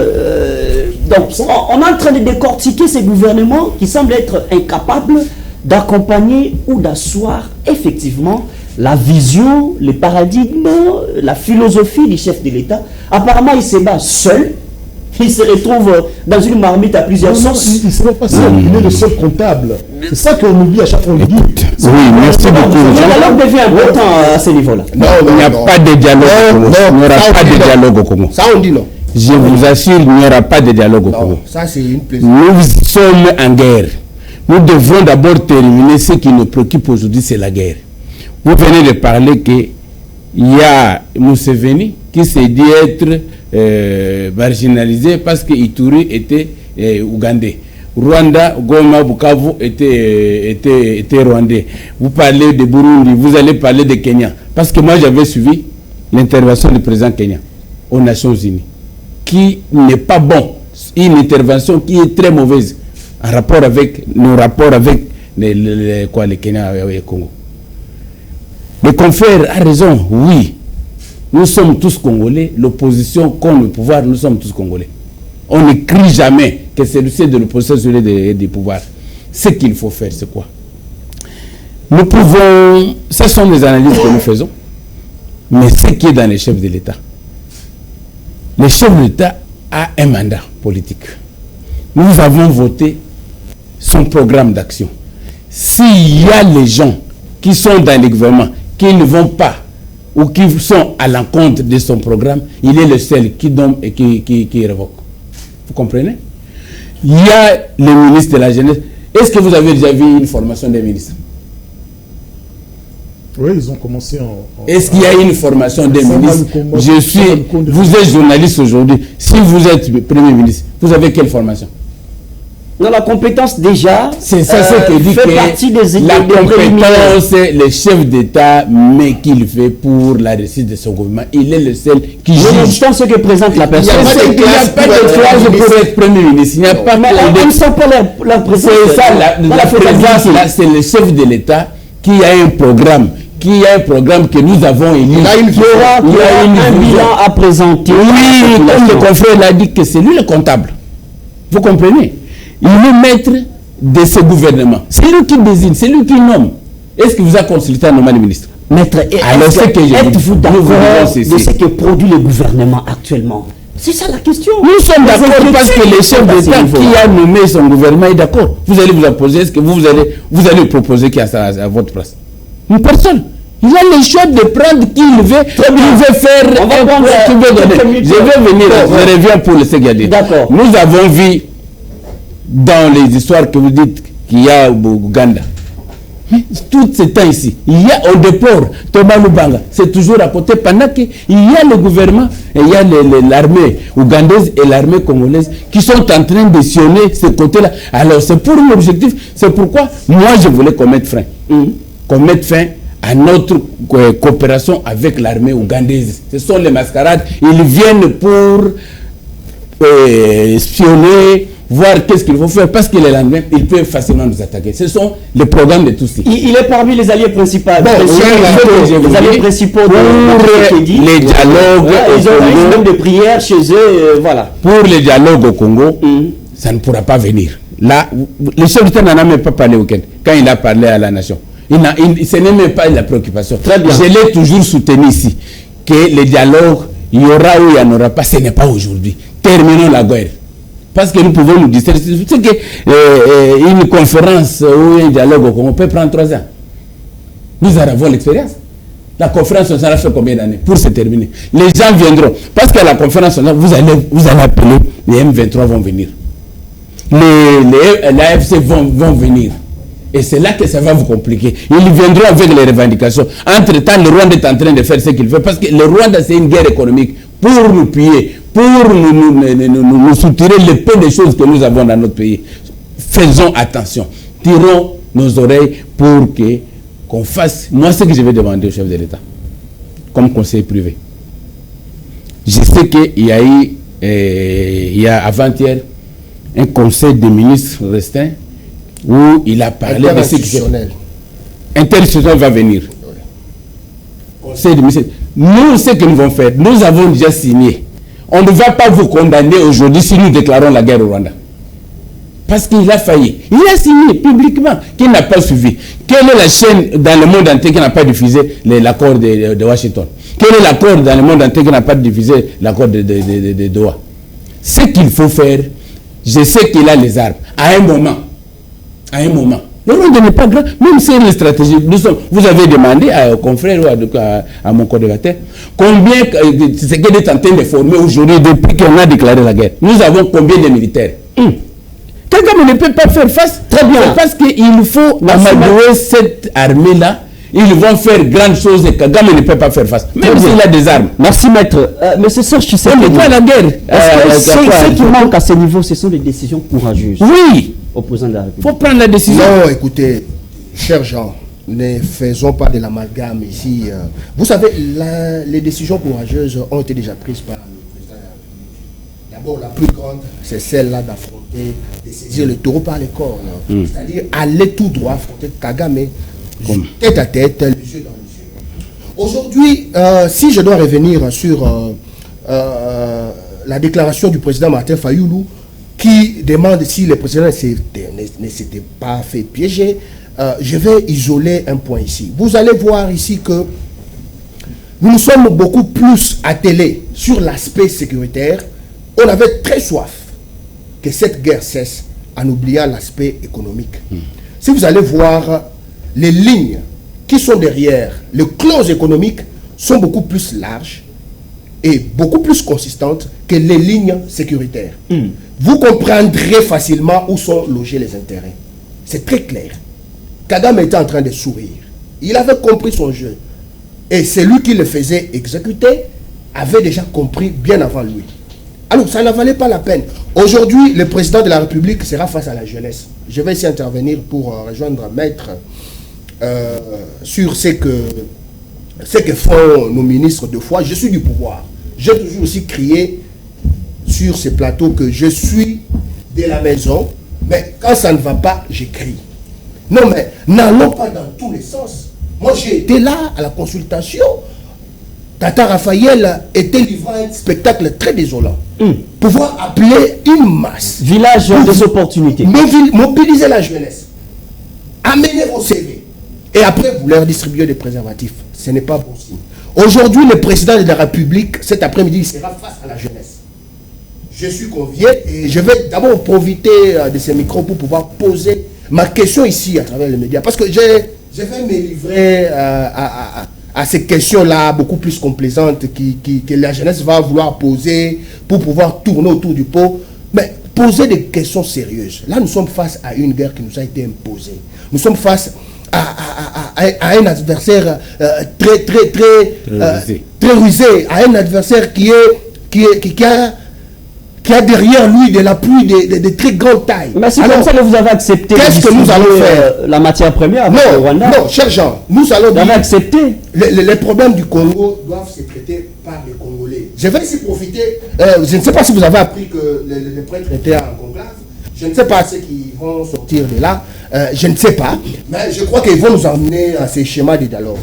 donc, on est en train de décortiquer ces gouvernements qui semblent être incapables d'accompagner ou d'asseoir effectivement la vision, le paradigme, la philosophie du chef de l'État. Apparemment, il se bat seul. Il se retrouve dans une marmite à plusieurs sources.
Il ne se bat pas seul, il est le seul comptable. C'est ça qu'on oublie à chaque fois.
Oui, merci beaucoup.
Le dialogue devient important à ce niveau-là.
Non, il n'y a pas de dialogue au Congo. Il n'y aura pas de dialogue au Congo.
Ça, on dit non.
Je vous assure, il n'y aura pas de dialogue au Congo.
Ça, c'est une plaisir.
Nous sommes en guerre. Nous devons d'abord terminer ce qui nous préoccupe aujourd'hui, c'est la guerre. Vous venez de parler qu'il y a Museveni qui s'est dit être marginalisé parce que Ituri était ougandais. Rwanda, Goma, Bukavu était rwandais. Vous parlez de Burundi, vous allez parler de Kenya. Parce que moi, j'avais suivi l'intervention du président Kenya aux Nations Unies, qui n'est pas bon. Une intervention qui est très mauvaise en rapport avec nos rapports avec les Kenya et le Congo. Le confrère a raison, oui. Nous sommes tous Congolais, l'opposition comme le pouvoir, nous sommes tous Congolais. On ne crie jamais que c'est de l'opposition sur des pouvoirs. Ce qu'il faut faire, c'est quoi? Nous pouvons, ce sont les analyses que nous faisons, mais ce qui est dans les chefs de l'État. Le chef de l'État a un mandat politique. Nous avons voté son programme d'action. S'il y a les gens qui sont dans le gouvernement, qui ne vont pas ou qui sont à l'encontre de son programme, il est le seul qui donne et qui révoque. Vous comprenez? Il y a le ministre de la Jeunesse. Est-ce que vous avez déjà vu une formation des ministres?
Oui, ils ont commencé
Est-ce qu'il y a une formation des ministres? Vous êtes journaliste aujourd'hui. Si vous êtes Premier ministre, vous avez quelle formation?
Non, la compétence déjà,
c'est ça ce que dit
fait partie des
la compétence, c'est le chef d'État, mais qu'il fait pour la réussite de son gouvernement. Il est le seul qui juge.
Nonobstant ce que présente la personne.
Il n'y a pas de classe pour être Premier ministre. Il n'y a pas
de... Ils ne sont pas la présidence.
C'est ça, la présidence, là, c'est le chef de l'État qui a un programme. Qui a un programme que nous avons élu.
Il y aura un bilan à présenter.
Oui, comme le confrère l'a dit que c'est lui le comptable. Vous comprenez? Il est maître de ce gouvernement. C'est lui qui désigne, c'est lui qui nomme. Est-ce que vous avez consulté un nombre de ministre?
Maître, êtes-vous d'accord de ce que produit le gouvernement actuellement? C'est ça la question.
Nous sommes d'accord parce que le chef d'État qui a nommé son gouvernement est d'accord. Vous allez vous opposer, est-ce que vous allez proposer qui a ça à votre place? Une personne. Il a le choix de prendre qui il veut. Il veut faire un point qu'il veut donner. Je vais venir, je reviens pour le Ségadi.
D'accord.
Nous avons vu dans les histoires que vous dites qu'il y a au Ouganda. Tout ce temps ici, il y a au déport, Thomas Lubanga, c'est toujours à côté, pendant qu'il y a le gouvernement, et il y a l'armée ougandaise et l'armée congolaise qui sont en train de sillonner ce côté-là. Alors c'est pour un objectif, c'est pourquoi moi je voulais qu'on mette fin. Qu'on mette fin à notre coopération avec l'armée ougandaise. Ce sont les mascarades, ils viennent pour espionner, voir qu'est-ce qu'il faut faire, parce que les lendemains, ils peuvent facilement nous attaquer. Ce sont les programmes de tous ces.
Il est parmi les alliés principaux.
Bon,
les alliés principaux
pour les dialogues.
Ils ont même des prières chez eux, voilà.
Pour les dialogues au Congo, ça ne pourra pas venir. Là, le chef d'État n'en a même pas parlé au Kenya, quand il a parlé à la nation. Ce n'est même pas la préoccupation.
Très bien.
Je l'ai toujours soutenu ici, que les dialogues, il y aura ou il n'y en aura pas, ce n'est pas aujourd'hui. Terminons la guerre. Parce que nous pouvons nous distraire. C'est qu'une conférence ou un dialogue au Congo peut prendre 3 ans. Nous en avons l'expérience. La conférence nationale a fait combien d'années pour se terminer? Les gens viendront. Parce qu'à la conférence nationale, vous allez appeler, les M23 vont venir. Les AFC vont venir. Et c'est là que ça va vous compliquer. Ils viendront avec les revendications. Entre-temps, le Rwanda est en train de faire ce qu'il veut. Parce que le Rwanda, c'est une guerre économique pour nous piller, pour nous soutirer le peu de choses que nous avons dans notre pays. Faisons attention. Tirons nos oreilles pour qu'on fasse. Moi, ce que je vais demander au chef de l'État, comme conseiller privé. Je sais qu'il y a eu, il y a avant-hier, un conseil des ministres restreint où il a parlé de ce qui Interinstitutionnel va venir. Conseil des ministres. Nous, ce que nous allons faire, nous avons déjà signé. On ne va pas vous condamner aujourd'hui si nous déclarons la guerre au Rwanda. Parce qu'il a failli. Il a signé publiquement qu'il n'a pas suivi. Quelle est la chaîne dans le monde entier qui n'a pas diffusé l'accord de Washington? Quel est l'accord dans le monde entier qui n'a pas diffusé l'accord de Doha? Ce qu'il faut faire, je sais qu'il a les armes. À un moment, le Rwanda n'est pas grand, même si c'est une stratégie. Vous avez demandé à confrère ou à mon coordonnateur combien c'est qu'il est en train de former aujourd'hui depuis qu'on a déclaré la guerre. Nous avons combien de militaires? Kagame ne peut pas faire face. Très bien. C'est parce qu'il faut amadouer cette armée-là. Ils vont faire grandes choses et Kagame ne peut pas faire face. Même s'il a des armes.
Merci maître. Mais c'est ça, je sais.
On n'est pas à la guerre.
Ce qui manque à ce niveau, ce sont des décisions courageuses.
Oui.
Opposant de la République.
Il faut prendre la décision.
Non, écoutez, chers gens, ne faisons pas de l'amalgame ici. Vous savez, les décisions courageuses ont été déjà prises par le président de la République. D'abord, la plus grande, c'est celle-là d'affronter, de saisir le taureau par les cornes. C'est-à-dire aller tout droit, affronter Kagame, tête à tête, les yeux dans les yeux. Aujourd'hui, si je dois revenir sur la déclaration du président Martin Fayoulou, qui demande si le président ne s'était pas fait piéger, je vais isoler un point ici. Vous allez voir ici que nous nous sommes beaucoup plus attelés sur l'aspect sécuritaire. On avait très soif que cette guerre cesse en oubliant l'aspect économique. Si vous allez voir, les lignes qui sont derrière les clauses économiques sont beaucoup plus larges et beaucoup plus consistantes que les lignes sécuritaires. Vous comprendrez facilement où sont logés les intérêts. C'est très clair. Kagame était en train de sourire. Il avait compris son jeu. Et celui qui le faisait exécuter avait déjà compris bien avant lui. Alors, ça ne valait pas la peine. Aujourd'hui, le président de la République sera face à la jeunesse. Je vais ici intervenir pour rejoindre Maître sur ce que font nos ministres de foi. Je suis du pouvoir. J'ai toujours aussi crié sur ces plateaux que je suis de la maison, mais quand ça ne va pas, j'écris. Non, mais n'allons pas dans tous les sens. Moi, j'ai été là à la consultation. Tata Raphaël était livré un spectacle très désolant. Pouvoir appeler une masse.
Village des opportunités.
Mobiliser la jeunesse. Amener vos CV. et après vous leur distribuez des préservatifs. Ce n'est pas bon signe. Aujourd'hui, le président de la République, cet après-midi, il sera face à la jeunesse. Je suis convié et je vais d'abord profiter de ces micros pour pouvoir poser ma question ici à travers les médias. Parce que je vais me livrer à ces questions-là beaucoup plus complaisantes que la jeunesse va vouloir poser pour pouvoir tourner autour du pot. Mais poser des questions sérieuses. Là, nous sommes face à une guerre qui nous a été imposée. Nous sommes face à un adversaire très rusé, à un adversaire qui a derrière lui de l'appui de très grande taille.
Mais c'est comme ça que vous avez accepté.
Qu'est-ce que nous allons faire?
La matière première avec le Rwanda.
Non, cher Jean, nous allons dire...
Vous avez accepté.
Les problèmes du Congo doivent se traiter par les Congolais. Je vais ici profiter. Je ne sais pas si vous avez appris que les prêtres étaient en conclave. Je ne sais pas ceux qui vont sortir de là. Je ne sais pas. Mais je crois qu'ils vont nous emmener à ces schémas de dialogue.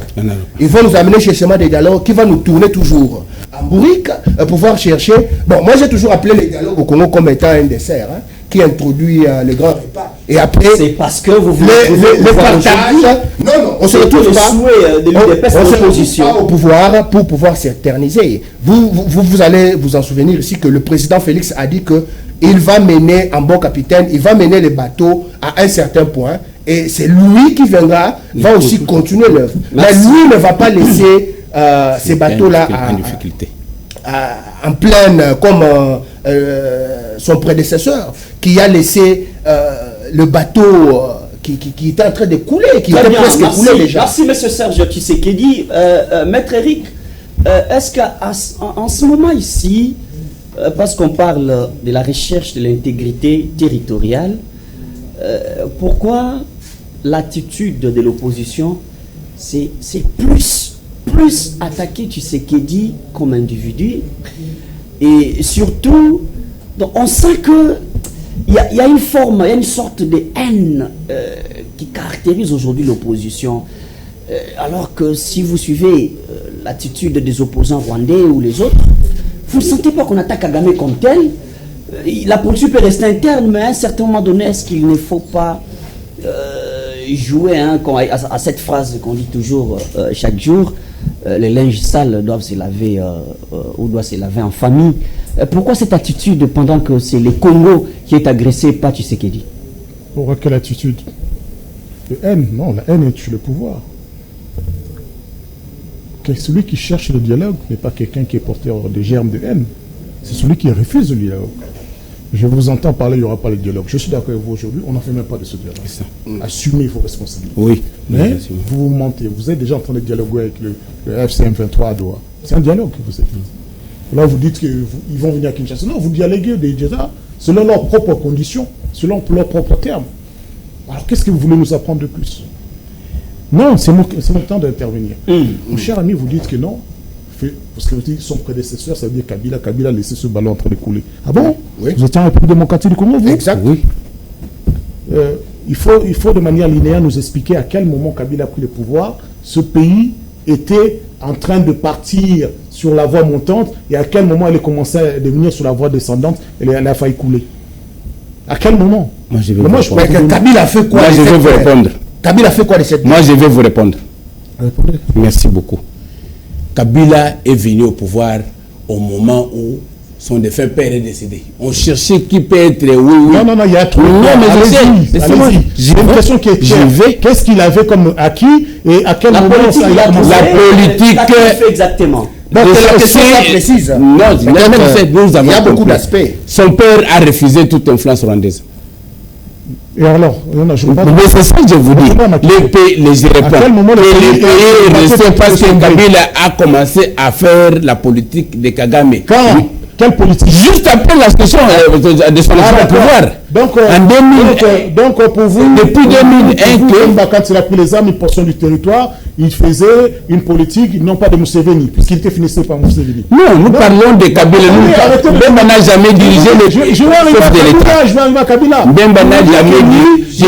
Ils vont nous amener chez schémas de dialogue qui va nous tourner toujours en bourrique, pouvoir chercher. Bon, moi j'ai toujours appelé les dialogues au Congo comme étant un dessert qui introduit le grand repas. Et après,
c'est parce que vous voulez
le partage. Non, on se retrouve pas. On se retrouve pas au pouvoir pour pouvoir s'éterniser. Vous allez vous en souvenir ici que le président Félix a dit que il va mener en bon capitaine, il va mener les bateaux à un certain point et c'est lui qui va aussi continuer l'œuvre. Mais lui ne va pas laisser ces bateaux-là en pleine comme son prédécesseur qui a laissé le bateut qui était en train de couler, qui était presque coulé déjà.
Merci M. Serge Tshisekedi. Maître Eric, est-ce qu'en ce moment ici, parce qu'on parle de la recherche de l'intégrité territoriale, pourquoi l'attitude de l'opposition, c'est plus attaquer Tshisekedi comme individu, et surtout, donc on sent que il y a une forme, il y a une sorte de haine qui caractérise aujourd'hui l'opposition, alors que si vous suivez l'attitude des opposants rwandais ou les autres, vous ne sentez pas qu'on attaque Kagame comme tel. La politique peut rester interne, mais à un certain moment donné, est-ce qu'il ne faut pas jouer à cette phrase qu'on dit toujours chaque jour, les linges sales doivent se laver ou doivent se laver en famille. Pourquoi cette attitude pendant que c'est le Congo qui est agressé, pas Tshisekedi?
Pourquoi quelle attitude? De haine? Non, la haine est sur le pouvoir. Celui qui cherche le dialogue n'est pas quelqu'un qui est porteur de germes de haine. C'est celui qui refuse le dialogue. Je vous entends parler, il n'y aura pas le dialogue. Je suis d'accord avec vous aujourd'hui, on n'en fait même pas de ce dialogue. Assumez vos responsabilités.
Oui.
Mais vous mentez. Vous êtes déjà en train de dialoguer avec le FCM23 à Doha. C'est un dialogue que vous êtes. Là, vous dites qu'ils vont venir à Kinshasa. Non, vous dialoguez déjà selon leurs propres conditions, selon leurs propres termes. Alors, qu'est-ce que vous voulez nous apprendre de plus? Non, c'est mon temps d'intervenir. Mon cher ami, vous dites que non, parce que vous dites son prédécesseur, ça veut dire Kabila a laissé ce ballon en train de couler. Ah bon? Oui. Vous étiez en République démocratique du Congo, vous?
Exact. Oui.
Il faut de manière linéaire nous expliquer à quel moment Kabila a pris le pouvoir. Ce pays était en train de partir sur la voie montante et à quel moment elle a commencé à devenir sur la voie descendante et elle a failli couler. À quel moment?
Moi, je vais
Kabila a fait quoi?
Moi, je vais vous répondre.
Kabila fait quoi de cette...
Moi, je vais vous répondre.
Répondez.
Merci beaucoup. Kabila est venu au pouvoir au moment où son défunt père est décédé. On cherchait qui peut être... Oui.
Non, il y a trop...
Non, mais
j'ai une question qui est claire. Qu'est-ce qu'il avait comme acquis et à quel moment...
La politique...
Exactement.
Donc, la question précise.
Non, il y
a beaucoup d'aspects.
Son père a refusé toute influence rwandaise.
Et alors,
mais c'est ça que je vous dis. Les pays, les pays parce que Kabila a commencé à faire la politique de Kagame.
Quand? Quelle politique?
Juste après la question de son pouvoir.
Donc,
en 2000,
donc pour vous,
depuis 2001,
quand il a pris les armes, une portion du territoire, il faisait une politique, non pas de Museveni, puisqu'il était financé par Museveni.
Non, nous parlons de Kabila. Bemba n'a jamais dirigé le chef de l'État.
Je vais arriver à Kabila.
Bemba n'a jamais dirigé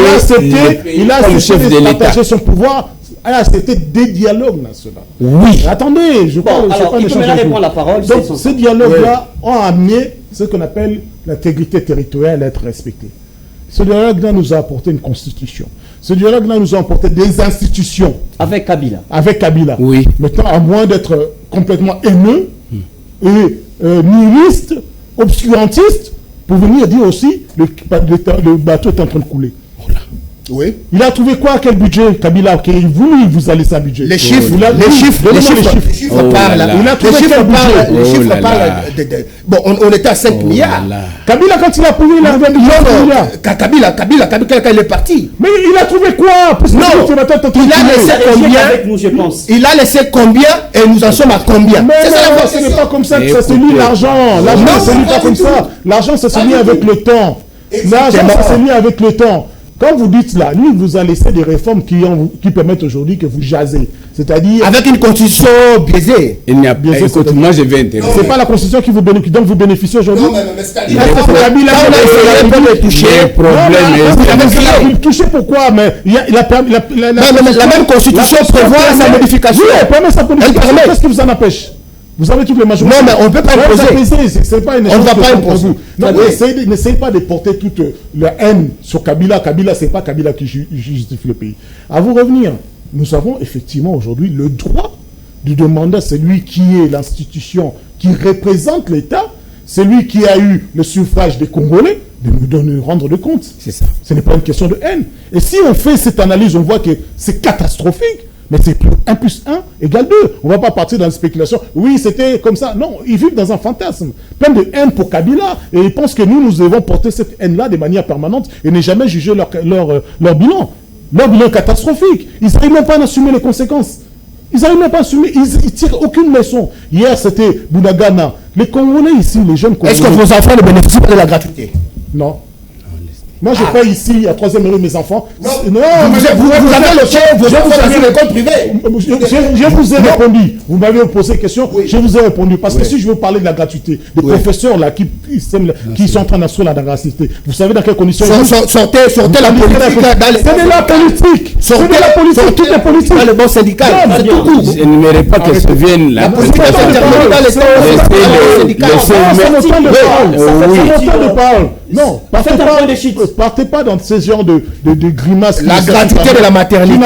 le chef de l'État. Partager son pouvoir. Ah, c'était des dialogues nationaux.
Oui.
Attendez, je parle.
Alors, il peut répondre la parole.
Donc, ces dialogues-là ont amené ce qu'on appelle l'intégrité territoriale à être respectée. Ce dialogue-là nous a apporté une constitution. Ce dialogue-là nous a apporté des institutions.
Avec Kabila.
Avec Kabila.
Oui.
Maintenant, à moins d'être complètement haineux et nihiliste, obscurantiste, pour venir dire aussi le bateau est en train de couler.
Oui.
Il a trouvé quoi? Quel budget, Kabila? Vous a laissé un budget.
Les chiffres,
les chiffres
parlent.
Il a trouvé quel budget?
Les chiffres parlent. Bon, on était à 5 milliards.
Kabila, quand il a pris, il a trouvé milliards.
Kabila, quand il est parti.
Mais il a trouvé quoi?
Non, il a laissé combien?
Avec nous, je pense.
Il a laissé combien et nous en sommes à combien?
Mais ce n'est pas comme ça que ça se lie l'argent. L'argent, ça se lie pas comme ça. L'argent, ça se lie avec le temps. L'argent, ça se lie avec le temps. Quand vous dites là, lui, il vous a laissé des réformes qui permettent aujourd'hui que vous jasez. C'est-à-dire...
Avec une constitution biaisée.
Il n'y a pas... Écoute, moi je vais interroger.
C'est pas la constitution qui vous bénéficie, dont vous bénéficiez aujourd'hui.
Non, mais c'est
Le problème est...
Toucher pourquoi? Mais
la même constitution prévoit sa modification.
Oui, elle permet sa modification. Qu'est-ce qui vous en empêche? Vous avez toutes les majorités.
Non, mais on ne peut pas imposer.
C'est pas une
on ne va pas imposer.
N'essayez pas de porter toute la haine sur Kabila. Kabila, c'est pas Kabila qui justifie le pays. À vous revenir, nous avons effectivement aujourd'hui le droit de demander à celui qui est l'institution qui représente l'État, celui qui a eu le suffrage des Congolais, de nous rendre de compte.
C'est ça.
Ce n'est pas une question de haine. Et si on fait cette analyse, on voit que c'est catastrophique. Mais c'est 1 plus 1 égale 2. On ne va pas partir dans la spéculation. Oui, c'était comme ça. Non, ils vivent dans un fantasme. Plein de haine pour Kabila. Et ils pensent que nous devons porter cette haine-là de manière permanente et ne jamais juger leur bilan. Leur bilan catastrophique. Ils n'arrivent même pas à assumer les conséquences. Ils n'arrivent même pas à assumer. Ils ne tirent aucune leçon. Hier, c'était Bunagana. Les Congolais ici, les jeunes Congolais.
Est-ce que vos enfants ne bénéficient pas de la gratuité?
Non. Moi, je paye ici à 3e rue mes enfants.
Non, vous avez le chef, vos enfants dans une école privée.
Je vous ai répondu. Vous m'avez posé une question. Oui. Je vous ai répondu. Parce que si je veux parler de la gratuité, des professeurs là qui sont en train d'assurer la gratuité, vous savez dans quelles conditions
sortez la politique.
C'est de la politique. C'est de la politique. Toutes les politiques.
Dans le bon syndical.
Je n'aimerais pas que se vienne la politique.
Non, partez pas dans ce genre de grimaces.
La gratuité de la maternité.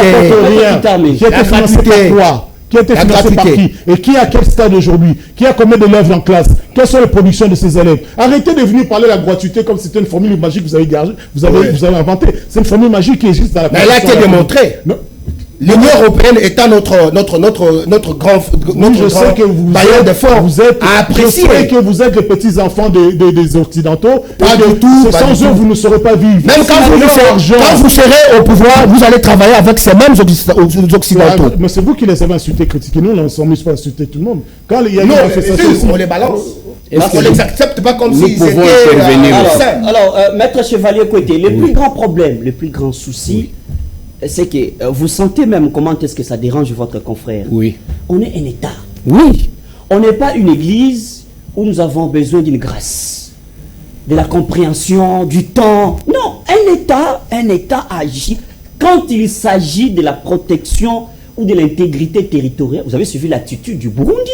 Qui a été financé par quoi? Qui a été financé par qui? Et qui est à quel stade aujourd'hui? Qui a combien d'élèves en classe? Quelles sont les productions de ces élèves? Arrêtez de venir parler de la gratuité comme si c'était une formule magique que vous avez inventée. C'est une formule magique qui existe dans la
Constitution. Mais elle a été démontrée. L'Union européenne étant notre grand bailleur de fonds,
vous êtes apprécié que vous êtes les petits enfants des Occidentaux.
Pas du tout.
Sans eux, vous ne saurez pas vivre.
Même quand vous serez au pouvoir, vous allez travailler avec ces mêmes Occidentaux.
Mais c'est vous qui les avez insultés, critiqués. Nous, on ne sommes pas insulter tout le monde. Quand il y a une
manifestation, on les balance. On ne les accepte pas comme s'ils étaient
intervenir.
Alors, Maître Chevalier Côté, le plus grand problème, le plus grand souci, c'est que vous sentez même comment est-ce que ça dérange votre confrère.
Oui.
On est un État.
Oui.
On n'est pas une église où nous avons besoin d'une grâce, de la compréhension, du temps. Non, un État agit quand il s'agit de la protection ou de l'intégrité territoriale. Vous avez suivi l'attitude du Burundi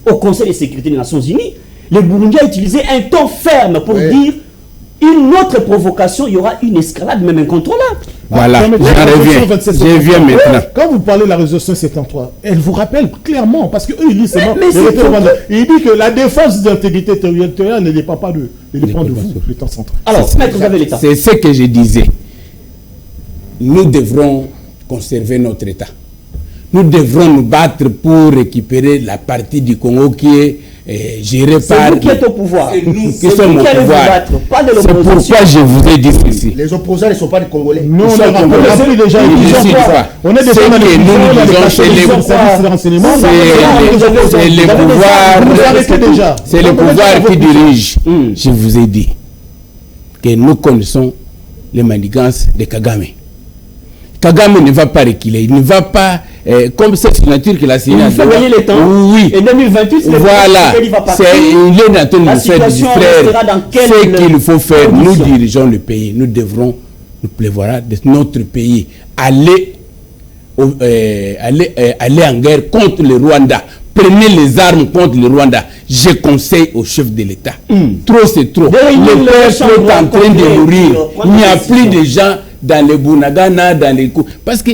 au Conseil de sécurité des Nations Unies. Le Burundi a utilisé un ton ferme pour dire une autre provocation, il y aura une escalade même incontrôlable.
Voilà, je reviens maintenant.
Quand vous parlez de la résolution 73, elle vous rappelle clairement, parce qu'eux, ils disent seulement... Il dit que la défense de l'intégrité territoriale ne dépend pas dépend de vous, l'État central.
Alors, vous avez l'État.
C'est ce que je disais. Nous devrons conserver notre État. Nous devrons nous battre pour récupérer la partie du Congo qui est gérée par...
C'est vous qui êtes au pouvoir.
C'est nous qui sommes au pouvoir. C'est pourquoi je vous ai dit ceci.
Les opposants ne sont pas des Congolais.
Non, on est déjà... On est déjà...
C'est le pouvoir... C'est le pouvoir qui dirige. Je vous ai dit que nous connaissons les manigances de Kagame. Kagame ne va pas reculer, il ne va pas, comme cette signature qu'il a signée.
Il faut gagner le temps.
Oui.
Et 2028,
voilà. Il est en train de nous faire du frère. Ce qu'il faut faire, nous dirigeons le pays. Nous devrons nous prévoir de notre pays. Aller en guerre contre le Rwanda. Prenez les armes contre le Rwanda. Je conseille au chef de l'État. Trop, c'est trop. Le peuple est en train de mourir. Il n'y a plus de gens dans les Bounagana, dans les coups. Parce que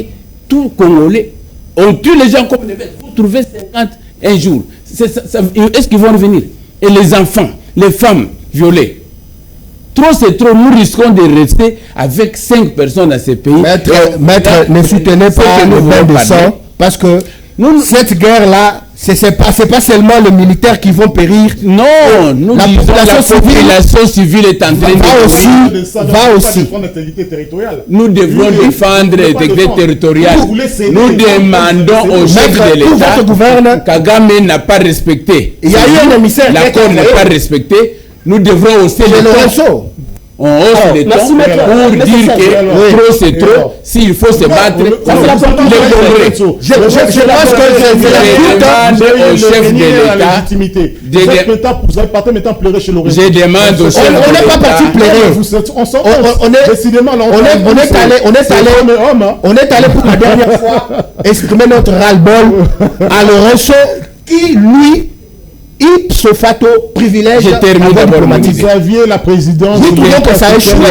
tout Congolais, on tue les gens comme des bêtes. Vous trouvez 50 un jour. Est-ce qu'ils vont revenir? Et les enfants, les femmes violées. Trop c'est trop, nous risquons de rester avec 5 personnes dans ces pays.
Maître, ne soutenez pas le bain de sang, parce que cette guerre-là, c'est pas seulement les militaires qui vont périr.
Non, nous la population civile est en train de
va aussi.
Nous devrons défendre l'intégrité territoriale. Nous demandons au chef de l'État. Kagame n'a pas respecté.
Il y a eu un émissaire.
L'accord n'est pas respecté. Nous devrons hausser le ton. On hausse le ton pour dire que trop c'est trop. S'il faut se battre,
je pense que
je demande au chef de l'État. Je demande au chef de l'État.
On n'est pas parti pleurer. On est allé pour la dernière fois exprimer notre ras-le-bol à Lorenzo qui, lui, ipso facto privilège.
Je termine d'abord.
Vous aviez la présidence.
Nous trouvons que ça a échoué.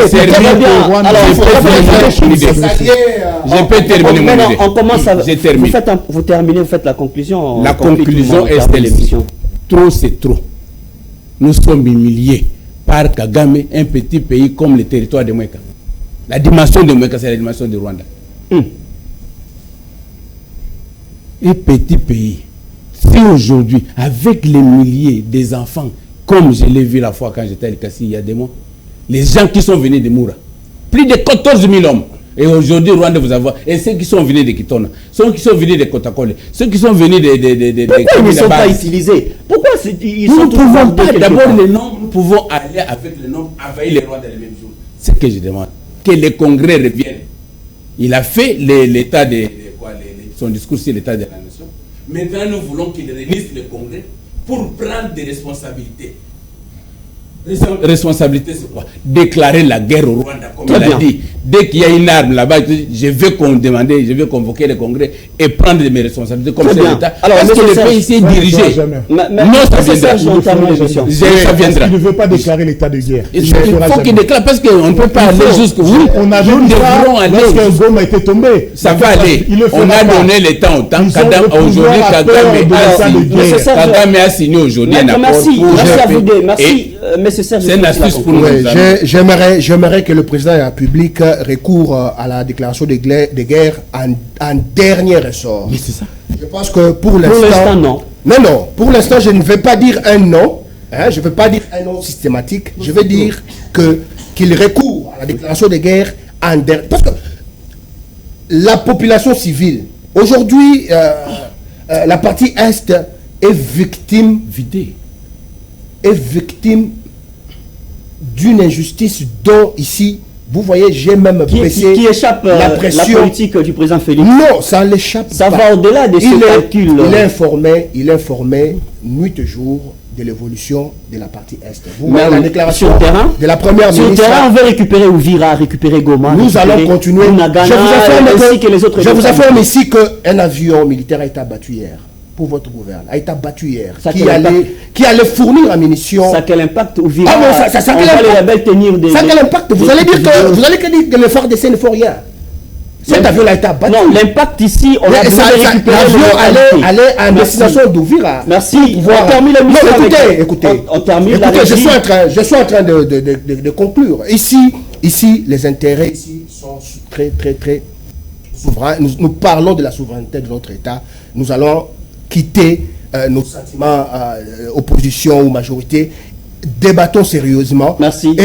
Je peux terminer mon idée.
On commence à.
Je termine.
Vous terminez, vous faites la conclusion.
La conclusion est celle-ci. Trop c'est trop. Nous sommes humiliés par Kagame, un petit pays comme le territoire de Mweka. La dimension de Mweka, c'est la dimension du Rwanda. Un petit pays. Si aujourd'hui, avec les milliers des enfants, comme je l'ai vu la fois quand j'étais à Likasi il y a des mois, les gens qui sont venus de Moura, plus de 14 000 hommes, et aujourd'hui, Rwanda, vous avez, et ceux qui sont venus de Kitona, ceux qui sont venus de Kotakole, ceux qui sont venus de
pourquoi ils ne sont pas utilisés? Pourquoi ils
nous
sont
ne pouvons pas, d'abord les nombres, nous pouvons aller avec les nombres, envahir les Rwandais le même jour. C'est ce que je demande, que le Congrès revienne. Il a fait l'état de son discours sur l'état de la nation. Maintenant, nous voulons qu'il réunisse le Congrès pour prendre des responsabilités. Responsabilité, c'est quoi? Déclarer la guerre au Rwanda, comme il a dit. Dès qu'il y a une arme là-bas, je vais convoquer le Congrès et prendre mes responsabilités comme chef d'État. Parce que le pays ici est dirigé.
Non, ça viendra.
Ça viendra. Il ne veut pas déclarer l'état de guerre.
Il faut qu'il déclare parce qu'on ne peut pas aller jusqu'où. Oui,
on a vu lorsqu'un bombe a été tombé.
Ça va aller. On a donné le temps au temps. Aujourd'hui, Kagame a signé aujourd'hui un accord.
Merci à vous deux. Merci. C'est
une astuce pour nous.
J'aimerais que le président de la République recourt à la déclaration de guerre en dernier ressort.
Mais c'est ça.
Je pense que pour l'instant,
non.
Non. Pour l'instant, je ne vais pas dire un non. Je ne vais pas dire un non systématique. Je vais dire qu'il recourt à la déclaration de guerre en dernier. Parce que la population civile, aujourd'hui, la partie Est est victime d'une injustice dont ici, vous voyez, j'ai même pressé
qui échappe
la pression.
La politique du président Félix.
Non, ça l'échappe.
Ça va au-delà de ce calcul.
Il informait nuit et jour de l'évolution de la partie Est. Vous
voyez
la déclaration
sur terrain,
de la première ministre.
Sur le terrain, on veut récupérer Ouvira, récupérer Goma.
Nous allons continuer. Je vous affirme ici qu'un avion militaire a été abattu hier. Pour votre gouvernement, a été abattu hier, qui allait fournir la munition.
Ça quel impact Ouvira?
Ah non, ça quel impact? Vous allez dire que le FARDC ne fait rien. Cet avion a été abattu.
Non, l'impact ici, on a besoin de récupérer
l'avion allait à destination d'Ouvira.
Merci. On termine la mission.
Écoutez, je suis en train de conclure. Ici, les intérêts ici sont très souverains. Nous parlons de la souveraineté de notre État. Nous allons quitter nos sentiments opposition ou majorité, débattons sérieusement.
Merci.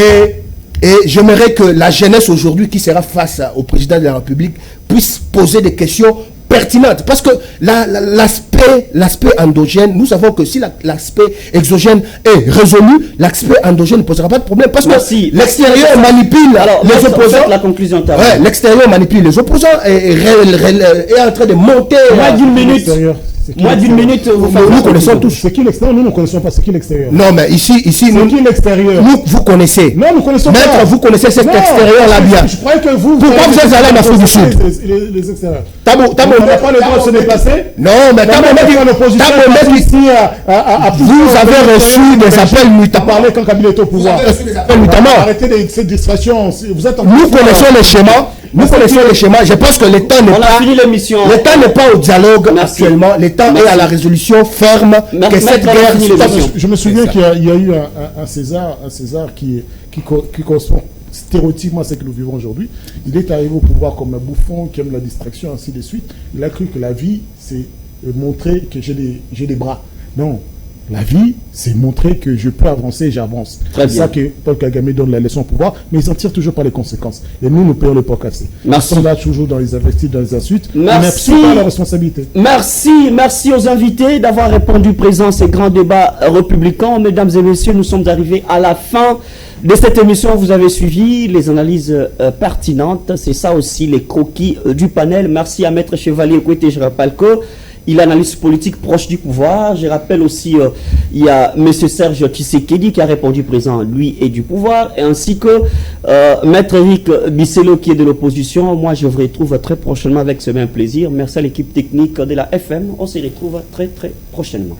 Et j'aimerais que la jeunesse aujourd'hui qui sera face au président de la République puisse poser des questions pertinentes. Parce que l'aspect endogène, nous savons que si l'aspect exogène est résolu, l'aspect endogène ne posera pas de problème. Parce que l'extérieur manipule les opposants.
La conclusion,
l'extérieur manipule les opposants et est en train de monter.
Moins d'une minute,
nous connaissons tous.
C'est qui l'extérieur? Nous ne connaissons pas. C'est qui l'extérieur?
Non, mais ici,
c'est qui l'extérieur?
Vous connaissez.
Non, nous connaissons pas.
Maître, vous connaissez cet extérieur-là bien.
Je croyais que vous.
Pourquoi vous êtes allé en Afrique du Sud?
Les extérieurs.
On n'a
pas le droit de se déplacer?
Non, mais vous avez reçu des appels mutamment.
Parler quand Kabila est au pouvoir.
Arrêtez
cette distraction.
Nous connaissons les schémas. nous connaissons le schéma. Je pense que l'État n'est
On a fini l'émission.
L'État n'est pas au dialogue actuellement. L'État est à la résolution ferme que cette guerre.
Je me souviens qu'il y a eu un César qui correspond stéréotypiquement à ce que nous vivons aujourd'hui. Il est arrivé au pouvoir comme un bouffon qui aime la distraction, ainsi de suite. Il a cru que la vie, c'est montrer que j'ai des bras. Non. La vie, c'est montrer que je peux avancer et j'avance. C'est ça que Paul Kagame donne la leçon au pouvoir, mais ils en tirent toujours par les conséquences. Et nous payons le pot cassé.
Merci.
Ils sont là toujours dans les investis, dans les insultes.
Merci.
On n'a pas la responsabilité.
Merci aux invités d'avoir répondu présent à ces grands débats républicains. Mesdames et messieurs, nous sommes arrivés à la fin de cette émission. Vous avez suivi les analyses pertinentes. C'est ça aussi les croquis du panel. Merci à Maître Chevalier Kouete, je rappelle que il est analyste politique proche du pouvoir. Je rappelle aussi, il y a M. Serge Tshisekedi qui a répondu présent, lui, et du pouvoir, et ainsi que Maître Eric Bisselo qui est de l'opposition. Moi, je vous retrouve très prochainement avec ce même plaisir. Merci à l'équipe technique de la FM. On se retrouve très prochainement.